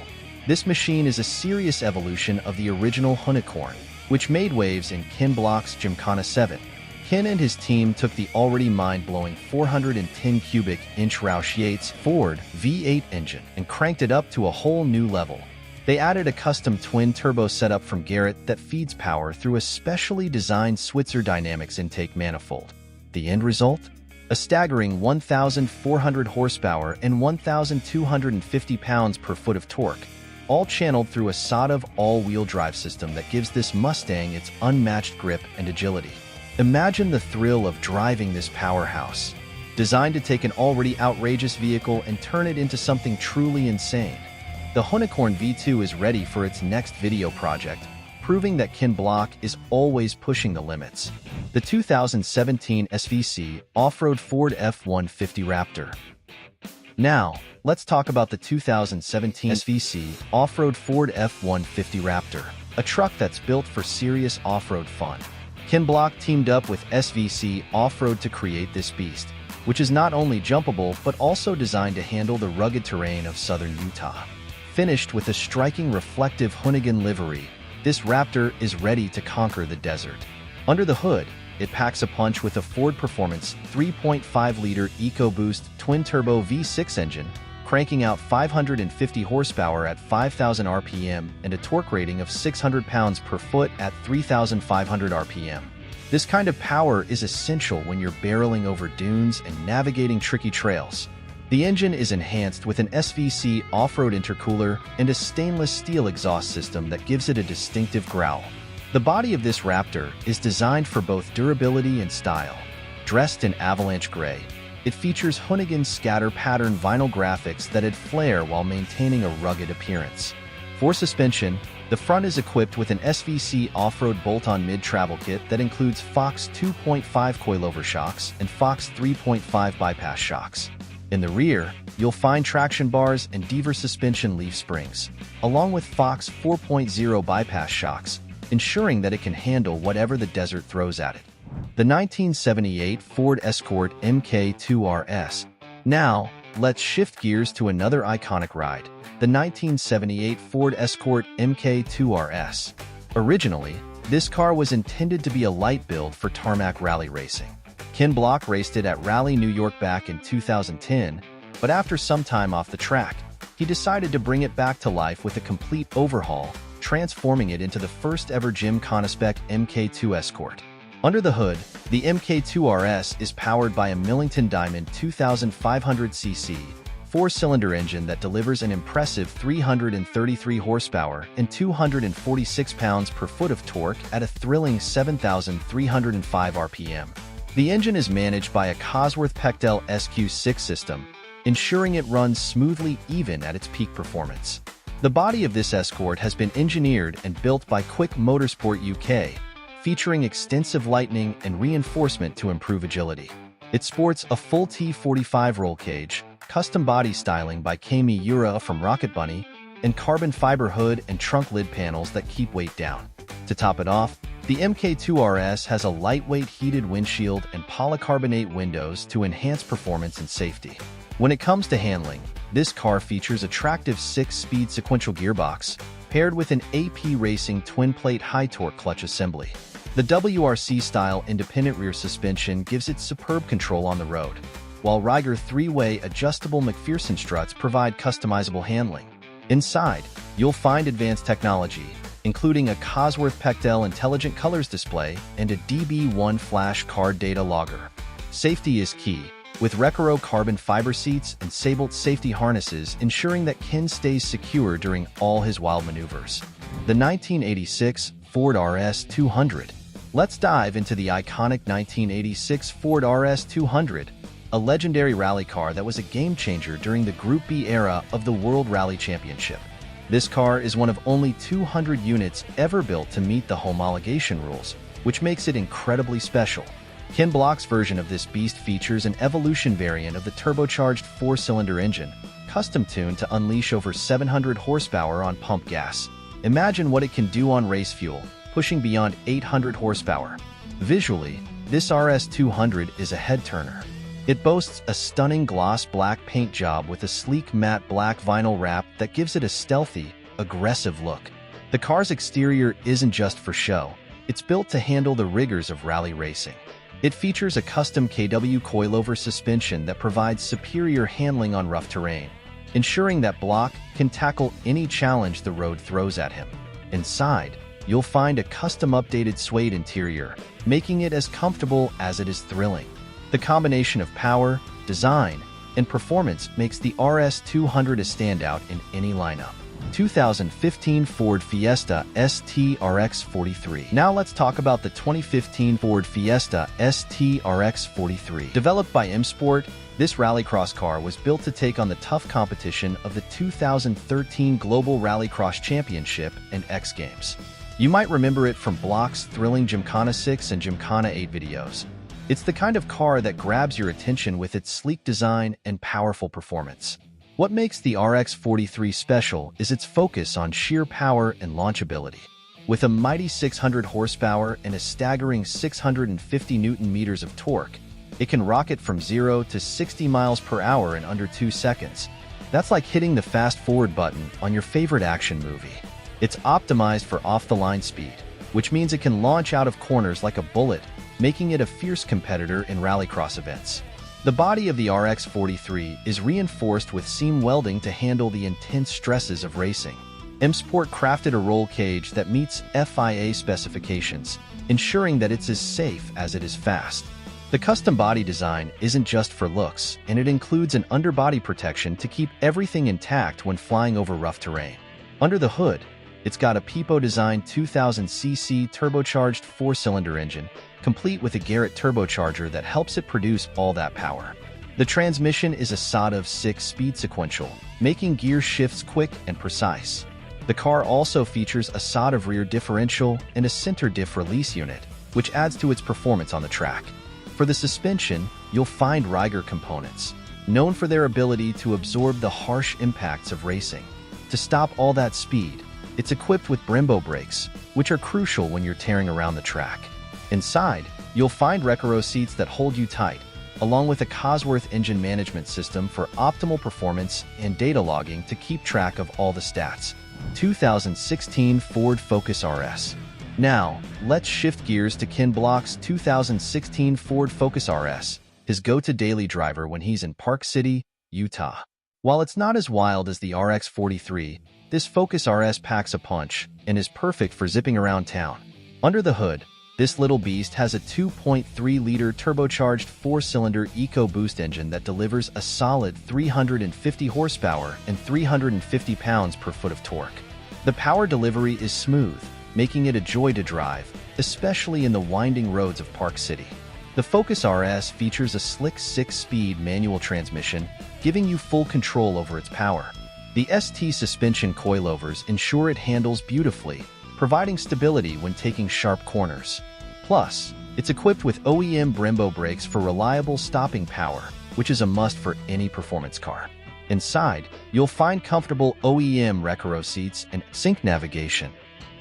This machine is a serious evolution of the original Unicorn, which made waves in Ken Block's Gymkhana 7. Ken and his team took the already mind-blowing 410 cubic inch Roush Yates Ford V8 engine and cranked it up to a whole new level. They added a custom twin-turbo setup from Garrett that feeds power through a specially designed Switzer Dynamics intake manifold. The end result? A staggering 1,400 horsepower and 1,250 pounds per foot of torque, all channeled through a SOT all-wheel drive system that gives this Mustang its unmatched grip and agility. Imagine the thrill of driving this powerhouse, designed to take an already outrageous vehicle and turn it into something truly insane. The Unicorn V2 is ready for its next video project, proving that Ken Block is always pushing the limits. The 2017 SVC Off-Road Ford F-150 Raptor. Now, let's talk about the 2017 SVC Off-Road Ford F-150 Raptor, a truck that's built for serious off-road fun. Ken Block teamed up with SVC Off-Road to create this beast, which is not only jumpable but also designed to handle the rugged terrain of southern Utah. Finished with a striking reflective Hoonigan livery, this Raptor is ready to conquer the desert. Under the hood, it packs a punch with a Ford Performance 3.5-liter EcoBoost twin-turbo V6 engine, cranking out 550 horsepower at 5,000 RPM and a torque rating of 600 pounds per foot at 3,500 RPM. This kind of power is essential when you're barreling over dunes and navigating tricky trails. The engine is enhanced with an SVC off-road intercooler and a stainless steel exhaust system that gives it a distinctive growl. The body of this Raptor is designed for both durability and style. Dressed in avalanche gray, it features Hoonigan's scatter pattern vinyl graphics that add flair while maintaining a rugged appearance. For suspension, the front is equipped with an SVC off-road bolt-on mid-travel kit that includes Fox 2.5 coilover shocks and Fox 3.5 bypass shocks. In the rear, you'll find traction bars and Deaver suspension leaf springs, along with Fox 4.0 bypass shocks, ensuring that it can handle whatever the desert throws at it. The 1978 Ford Escort Mk2 RS. Now, let's shift gears to another iconic ride, the 1978 Ford Escort Mk2 RS. Originally, this car was intended to be a light build for tarmac rally racing. Ken Block raced it at Rally New York back in 2010, but after some time off the track, he decided to bring it back to life with a complete overhaul, transforming it into the first-ever Gymkhana spec Mk2 Escort. Under the hood, the Mk2 RS is powered by a Millington Diamond 2500cc, four-cylinder engine that delivers an impressive 333 horsepower and 246 pounds per foot of torque at a thrilling 7,305 RPM. The engine is managed by a Cosworth-Pechtel SQ6 system, ensuring it runs smoothly even at its peak performance. The body of this Escort has been engineered and built by Quick Motorsport UK, featuring extensive lightning and reinforcement to improve agility. It sports a full T45 roll cage, custom body styling by Kami Ura from Rocket Bunny, and carbon fiber hood and trunk lid panels that keep weight down. To top it off, the Mk2 RS has a lightweight heated windshield and polycarbonate windows to enhance performance and safety. When it comes to handling, this car features a tractive 6-speed sequential gearbox, paired with an AP Racing twin-plate high-torque clutch assembly. The WRC-style independent rear suspension gives it superb control on the road, while Ryger 3-way adjustable McPherson struts provide customizable handling. Inside, you'll find advanced technology, including a Cosworth-Pechtel Intelligent Colors display and a DB1 flash card data logger. Safety is key, with Recaro carbon fiber seats and Sabolt safety harnesses ensuring that Ken stays secure during all his wild maneuvers. The 1986 Ford RS 200. Let's dive into the iconic 1986 Ford RS 200, a legendary rally car that was a game-changer during the Group B era of the World Rally Championship. This car is one of only 200 units ever built to meet the homologation rules, which makes it incredibly special. Ken Block's version of this beast features an Evolution variant of the turbocharged 4-cylinder engine, custom-tuned to unleash over 700 horsepower on pump gas. Imagine what it can do on race fuel, pushing beyond 800 horsepower. Visually, this RS 200 is a head-turner. It boasts a stunning gloss black paint job with a sleek matte black vinyl wrap that gives it a stealthy, aggressive look. The car's exterior isn't just for show. It's built to handle the rigors of rally racing. It features a custom KW coilover suspension that provides superior handling on rough terrain, ensuring that Block can tackle any challenge the road throws at him. Inside, you'll find a custom updated suede interior, making it as comfortable as it is thrilling. The combination of power, design, and performance makes the RS 200 a standout in any lineup. 2015 Ford Fiesta ST RX 43. Now let's talk about the 2015 Ford Fiesta ST RX 43. Developed by M Sport, this rallycross car was built to take on the tough competition of the 2013 Global Rallycross Championship and X Games. You might remember it from Block's thrilling Gymkhana 6 and Gymkhana 8 videos. It's the kind of car that grabs your attention with its sleek design and powerful performance. What makes the RX 43 special is its focus on sheer power and launchability. With a mighty 600 horsepower and a staggering 650 Newton-meters of torque, it can rocket from 0 to 60 miles per hour in under 2 seconds. That's like hitting the fast-forward button on your favorite action movie. It's optimized for off-the-line speed, which means it can launch out of corners like a bullet, making it a fierce competitor in rallycross events. The body of the RX 43 is reinforced with seam welding to handle the intense stresses of racing. M Sport crafted a roll cage that meets FIA specifications, ensuring that it's as safe as it is fast. The custom body design isn't just for looks, and it includes an underbody protection to keep everything intact when flying over rough terrain. Under the hood, it's got a Pepo-designed 2000cc turbocharged 4-cylinder engine, complete with a Garrett turbocharger that helps it produce all that power. The transmission is a SOD 6-speed sequential, making gear shifts quick and precise. The car also features a SOD rear differential and a center diff release unit, which adds to its performance on the track. For the suspension, you'll find Riger components, known for their ability to absorb the harsh impacts of racing. To stop all that speed, it's equipped with Brembo brakes, which are crucial when you're tearing around the track. Inside, you'll find Recaro seats that hold you tight, along with a Cosworth engine management system for optimal performance and data logging to keep track of all the stats. 2016 Ford Focus RS. Now, let's shift gears to Ken Block's 2016 Ford Focus RS, his go-to daily driver when he's in Park City, Utah. While it's not as wild as the RX 43, this Focus RS packs a punch and is perfect for zipping around town. Under the hood, this little beast has a 2.3-liter turbocharged 4-cylinder EcoBoost engine that delivers a solid 350 horsepower and 350 pounds per foot of torque. The power delivery is smooth, making it a joy to drive, especially in the winding roads of Park City. The Focus RS features a slick 6-speed manual transmission, giving you full control over its power. The ST suspension coilovers ensure it handles beautifully, providing stability when taking sharp corners. Plus, it's equipped with OEM Brembo brakes for reliable stopping power, which is a must for any performance car. Inside, you'll find comfortable OEM Recaro seats and sync navigation,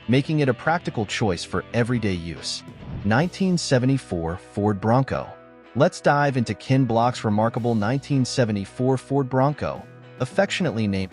making it a practical choice for everyday use. 1974 Ford Bronco. Let's dive into Ken Block's remarkable 1974 Ford Bronco, affectionately named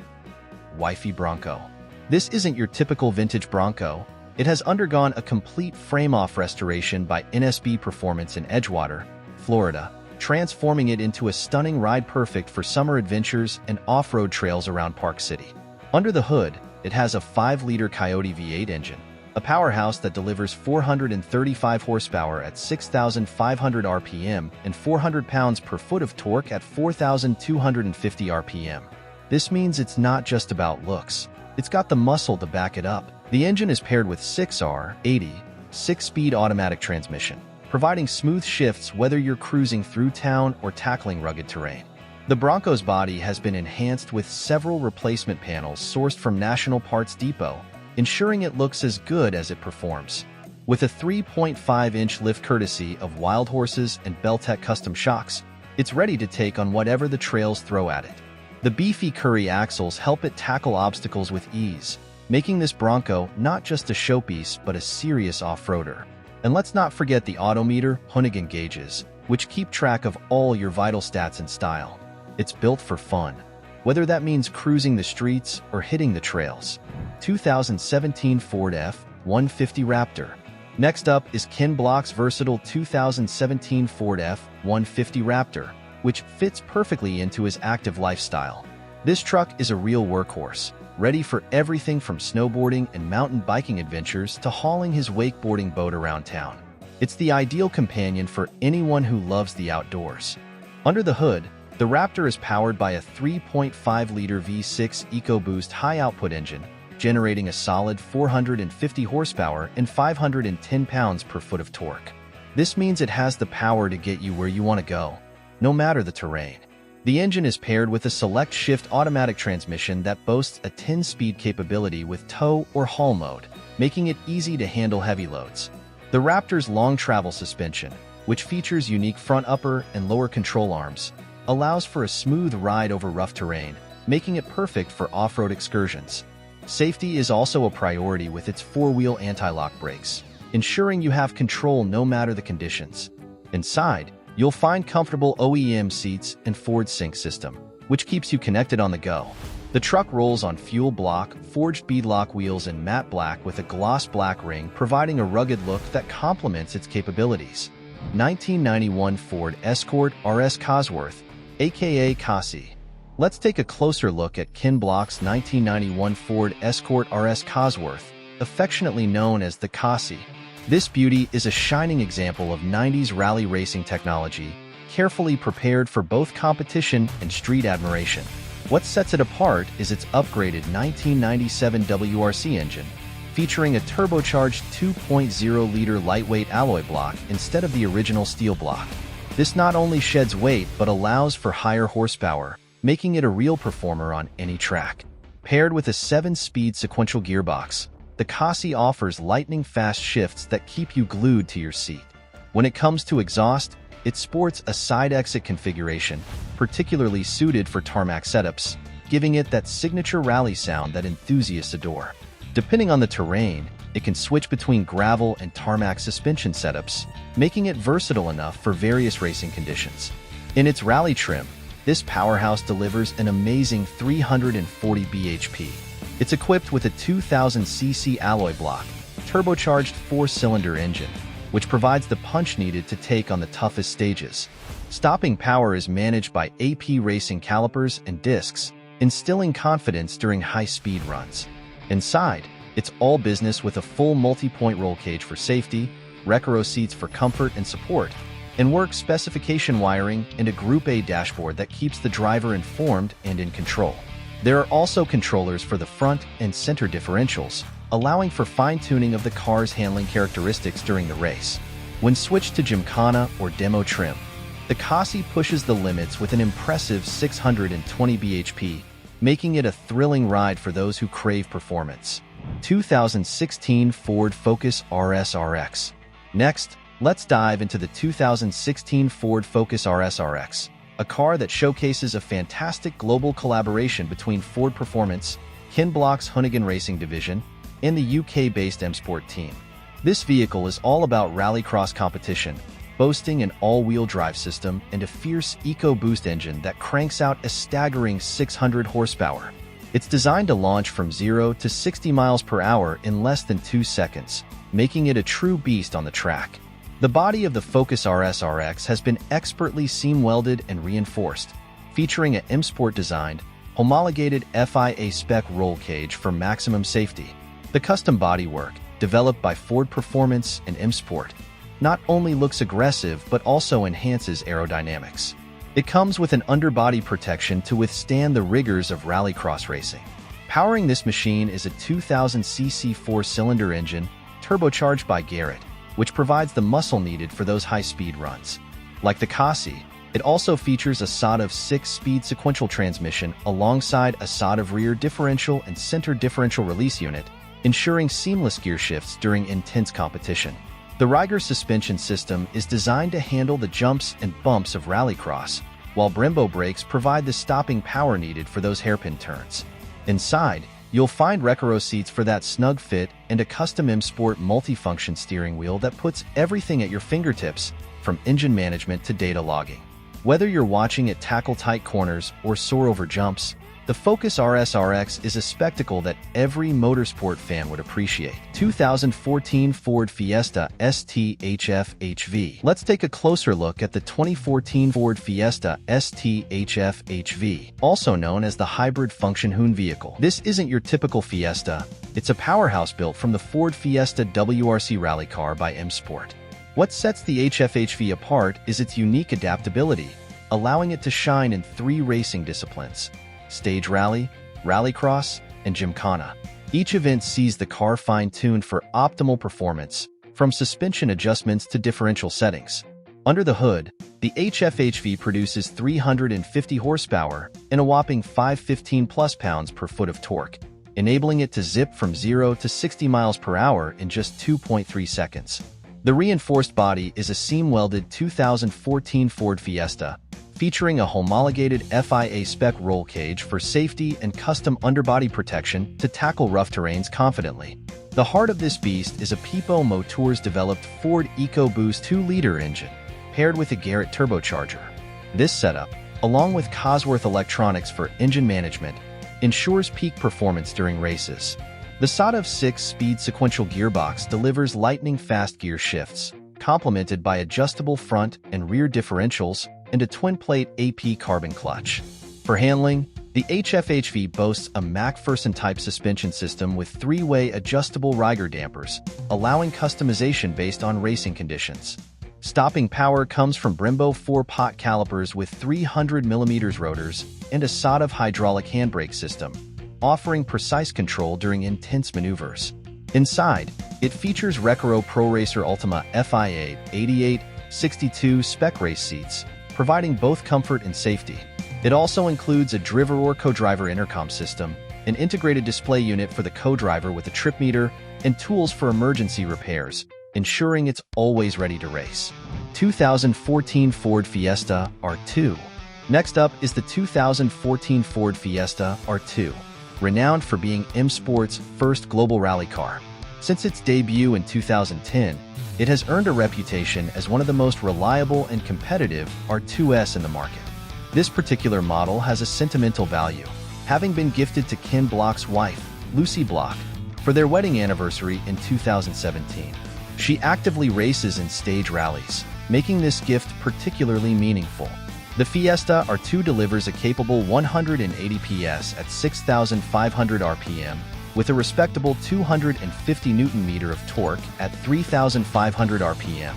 Wifey Bronco. This isn't your typical vintage Bronco. It has undergone a complete frame-off restoration by NSB Performance in Edgewater, Florida, transforming it into a stunning ride perfect for summer adventures and off-road trails around Park City. Under the hood, it has a 5-liter Coyote V8 engine, a powerhouse that delivers 435 horsepower at 6,500 RPM and 400 pounds per foot of torque at 4,250 RPM. This means it's not just about looks. It's got the muscle to back it up. The engine is paired with 6R80 6-speed automatic transmission, providing smooth shifts whether you're cruising through town or tackling rugged terrain. The Bronco's body has been enhanced with several replacement panels sourced from National Parts Depot, ensuring it looks as good as it performs. With a 3.5-inch lift courtesy of Wild Horses and Beltec custom shocks, it's ready to take on whatever the trails throw at it. The beefy Curry axles help it tackle obstacles with ease, making this Bronco not just a showpiece but a serious off-roader. And let's not forget the Autometer Hoonigan gauges, which keep track of all your vital stats and style. It's built for fun, whether that means cruising the streets or hitting the trails. 2017 Ford F-150 Raptor. Next up is Ken Block's versatile 2017 Ford F-150 Raptor, which fits perfectly into his active lifestyle. This truck is a real workhorse, ready for everything from snowboarding and mountain biking adventures to hauling his wakeboarding boat around town. It's the ideal companion for anyone who loves the outdoors. Under the hood, the Raptor is powered by a 3.5-liter V6 EcoBoost high-output engine, generating a solid 450 horsepower and 510 pounds per foot of torque. This means it has the power to get you where you want to go, no matter the terrain. The engine is paired with a select shift automatic transmission that boasts a 10-speed capability with tow or haul mode, making it easy to handle heavy loads. The Raptor's long travel suspension, which features unique front upper and lower control arms, allows for a smooth ride over rough terrain, making it perfect for off-road excursions. Safety is also a priority with its four-wheel anti-lock brakes, ensuring you have control no matter the conditions. Inside, you'll find comfortable OEM seats and Ford Sync system, which keeps you connected on the go. The truck rolls on fuel block, forged beadlock wheels and matte black with a gloss black ring, providing a rugged look that complements its capabilities. 1991 Ford Escort RS Cosworth, aka Cossie. Let's take a closer look at Ken Block's 1991 Ford Escort RS Cosworth, affectionately known as the Cossie. This beauty is a shining example of 90s rally racing technology, carefully prepared for both competition and street admiration. What sets it apart is its upgraded 1997 WRC engine, featuring a turbocharged 2.0-liter lightweight alloy block instead of the original steel block. This not only sheds weight but allows for higher horsepower, making it a real performer on any track. Paired with a 7-speed sequential gearbox, the Cossie offers lightning-fast shifts that keep you glued to your seat. When it comes to exhaust, it sports a side-exit configuration, particularly suited for tarmac setups, giving it that signature rally sound that enthusiasts adore. Depending on the terrain, it can switch between gravel and tarmac suspension setups, making it versatile enough for various racing conditions. In its rally trim, this powerhouse delivers an amazing 340 bhp. It's equipped with a 2000cc alloy block, turbocharged 4-cylinder engine, which provides the punch needed to take on the toughest stages. Stopping power is managed by AP racing calipers and discs, instilling confidence during high-speed runs. Inside, it's all business with a full multi-point roll cage for safety, Recaro seats for comfort and support, and work specification wiring and a Group A dashboard that keeps the driver informed and in control. There are also controllers for the front and center differentials, allowing for fine-tuning of the car's handling characteristics during the race. When switched to Gymkhana or demo trim, the Cossie pushes the limits with an impressive 620 bhp, making it a thrilling ride for those who crave performance. 2016 Ford Focus RS RX. Next, let's dive into the 2016 Ford Focus RS RX, a car that showcases a fantastic global collaboration between Ford Performance, Ken Block's Hoonigan Racing division, and the UK-based M Sport team. This vehicle is all about rallycross competition, boasting an all-wheel drive system and a fierce EcoBoost engine that cranks out a staggering 600 horsepower. It's designed to launch from 0 to 60 miles per hour in less than 2 seconds, making it a true beast on the track. The body of the Focus RS RX has been expertly seam-welded and reinforced, featuring an M Sport-designed, homologated FIA spec roll cage for maximum safety. The custom bodywork, developed by Ford Performance and M Sport, not only looks aggressive but also enhances aerodynamics. It comes with an underbody protection to withstand the rigors of rallycross racing. Powering this machine is a 2000cc four-cylinder engine, turbocharged by Garrett, which provides the muscle needed for those high-speed runs. Like the Kasi, it also features a SOD 6-speed sequential transmission alongside a SOD rear differential and center differential release unit, ensuring seamless gear shifts during intense competition. The Ryger suspension system is designed to handle the jumps and bumps of rallycross, while Brembo brakes provide the stopping power needed for those hairpin turns. Inside, you'll find Recaro seats for that snug fit and a custom M Sport multifunction steering wheel that puts everything at your fingertips, from engine management to data logging. Whether you're watching it tackle tight corners or soar over jumps, the Focus RS-RX is a spectacle that every motorsport fan would appreciate. 2014 Ford Fiesta ST HF-HV. Let's take a closer look at the 2014 Ford Fiesta ST HF-HV, also known as the hybrid function Hoon vehicle. This isn't your typical Fiesta. It's a powerhouse built from the Ford Fiesta WRC rally car by M Sport. What sets the HF-HV apart is its unique adaptability, allowing it to shine in 3 racing disciplines: stage rally, rallycross, and gymkhana. Each event sees the car fine-tuned for optimal performance, from suspension adjustments to differential settings. Under the hood, the HF-HV produces 350 horsepower and a whopping 515+ pounds per foot of torque, enabling it to zip from 0 to 60 miles per hour in just 2.3 seconds. The reinforced body is a seam-welded 2014 Ford Fiesta, featuring a homologated FIA spec roll cage for safety and custom underbody protection to tackle rough terrains confidently. The heart of this beast is a Pipo Motors-developed Ford EcoBoost 2-liter engine, paired with a Garrett turbocharger. This setup, along with Cosworth electronics for engine management, ensures peak performance during races. The SOD 6-speed sequential gearbox delivers lightning-fast gear shifts, complemented by adjustable front and rear differentials and a twin-plate AP carbon clutch. For handling, the HF-HV boasts a MacPherson-type suspension system with 3-way adjustable Ryger dampers, allowing customization based on racing conditions. Stopping power comes from Brembo 4-pot calipers with 300mm rotors and a SOD hydraulic handbrake system, offering precise control during intense maneuvers. Inside, it features Recaro Pro Racer Ultima FIA 88/62 spec race seats, providing both comfort and safety. It also includes a driver or co-driver intercom system, an integrated display unit for the co-driver with a trip meter, and tools for emergency repairs, ensuring it's always ready to race. 2014 Ford Fiesta R2. Next up is the 2014 Ford Fiesta R2, renowned for being M Sport's first global rally car. Since its debut in 2010, it has earned a reputation as one of the most reliable and competitive R2s in the market. This particular model has a sentimental value, having been gifted to Ken Block's wife, Lucy Block, for their wedding anniversary in 2017. She actively races in stage rallies, making this gift particularly meaningful. The Fiesta R2 delivers a capable 180 PS at 6,500 RPM, with a respectable 250 Nm of torque at 3,500 RPM.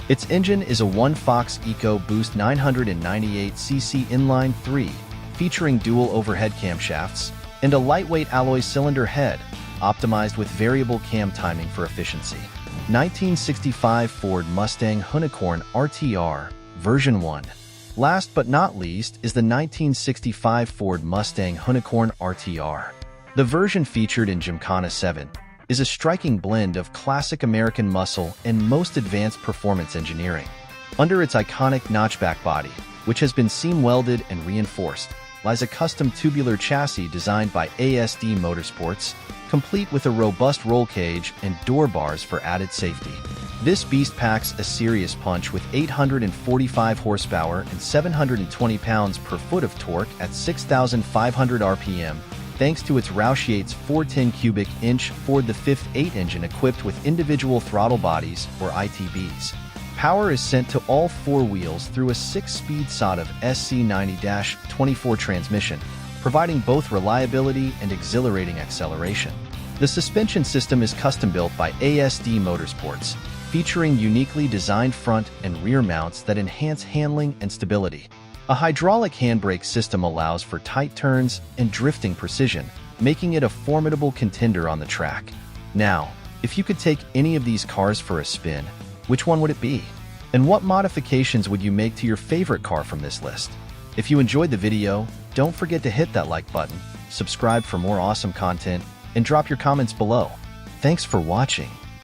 Its engine is a 1-Fox EcoBoost 998cc inline 3, featuring dual overhead camshafts, and a lightweight alloy cylinder head, optimized with variable cam timing for efficiency. 1965 Ford Mustang Unicorn RTR, version 1. Last but not least is the 1965 Ford Mustang Unicorn RTR. The version featured in Gymkhana 7 is a striking blend of classic American muscle and most advanced performance engineering. Under its iconic notchback body, which has been seam-welded and reinforced, lies a custom tubular chassis designed by ASD Motorsports, complete with a robust roll cage and door bars for added safety. This beast packs a serious punch with 845 horsepower and 720 pounds per foot of torque at 6,500 RPM, thanks to its Roush Yates 410 cubic inch Ford the 5th 8 engine equipped with individual throttle bodies, or ITBs. Power is sent to all 4 wheels through a 6-speed SOD SC90-24 transmission, providing both reliability and exhilarating acceleration. The suspension system is custom-built by ASD Motorsports, featuring uniquely designed front and rear mounts that enhance handling and stability. A hydraulic handbrake system allows for tight turns and drifting precision, making it a formidable contender on the track. Now, if you could take any of these cars for a spin, which one would it be? And what modifications would you make to your favorite car from this list? If you enjoyed the video, don't forget to hit that like button, subscribe for more awesome content, and drop your comments below. Thanks for watching.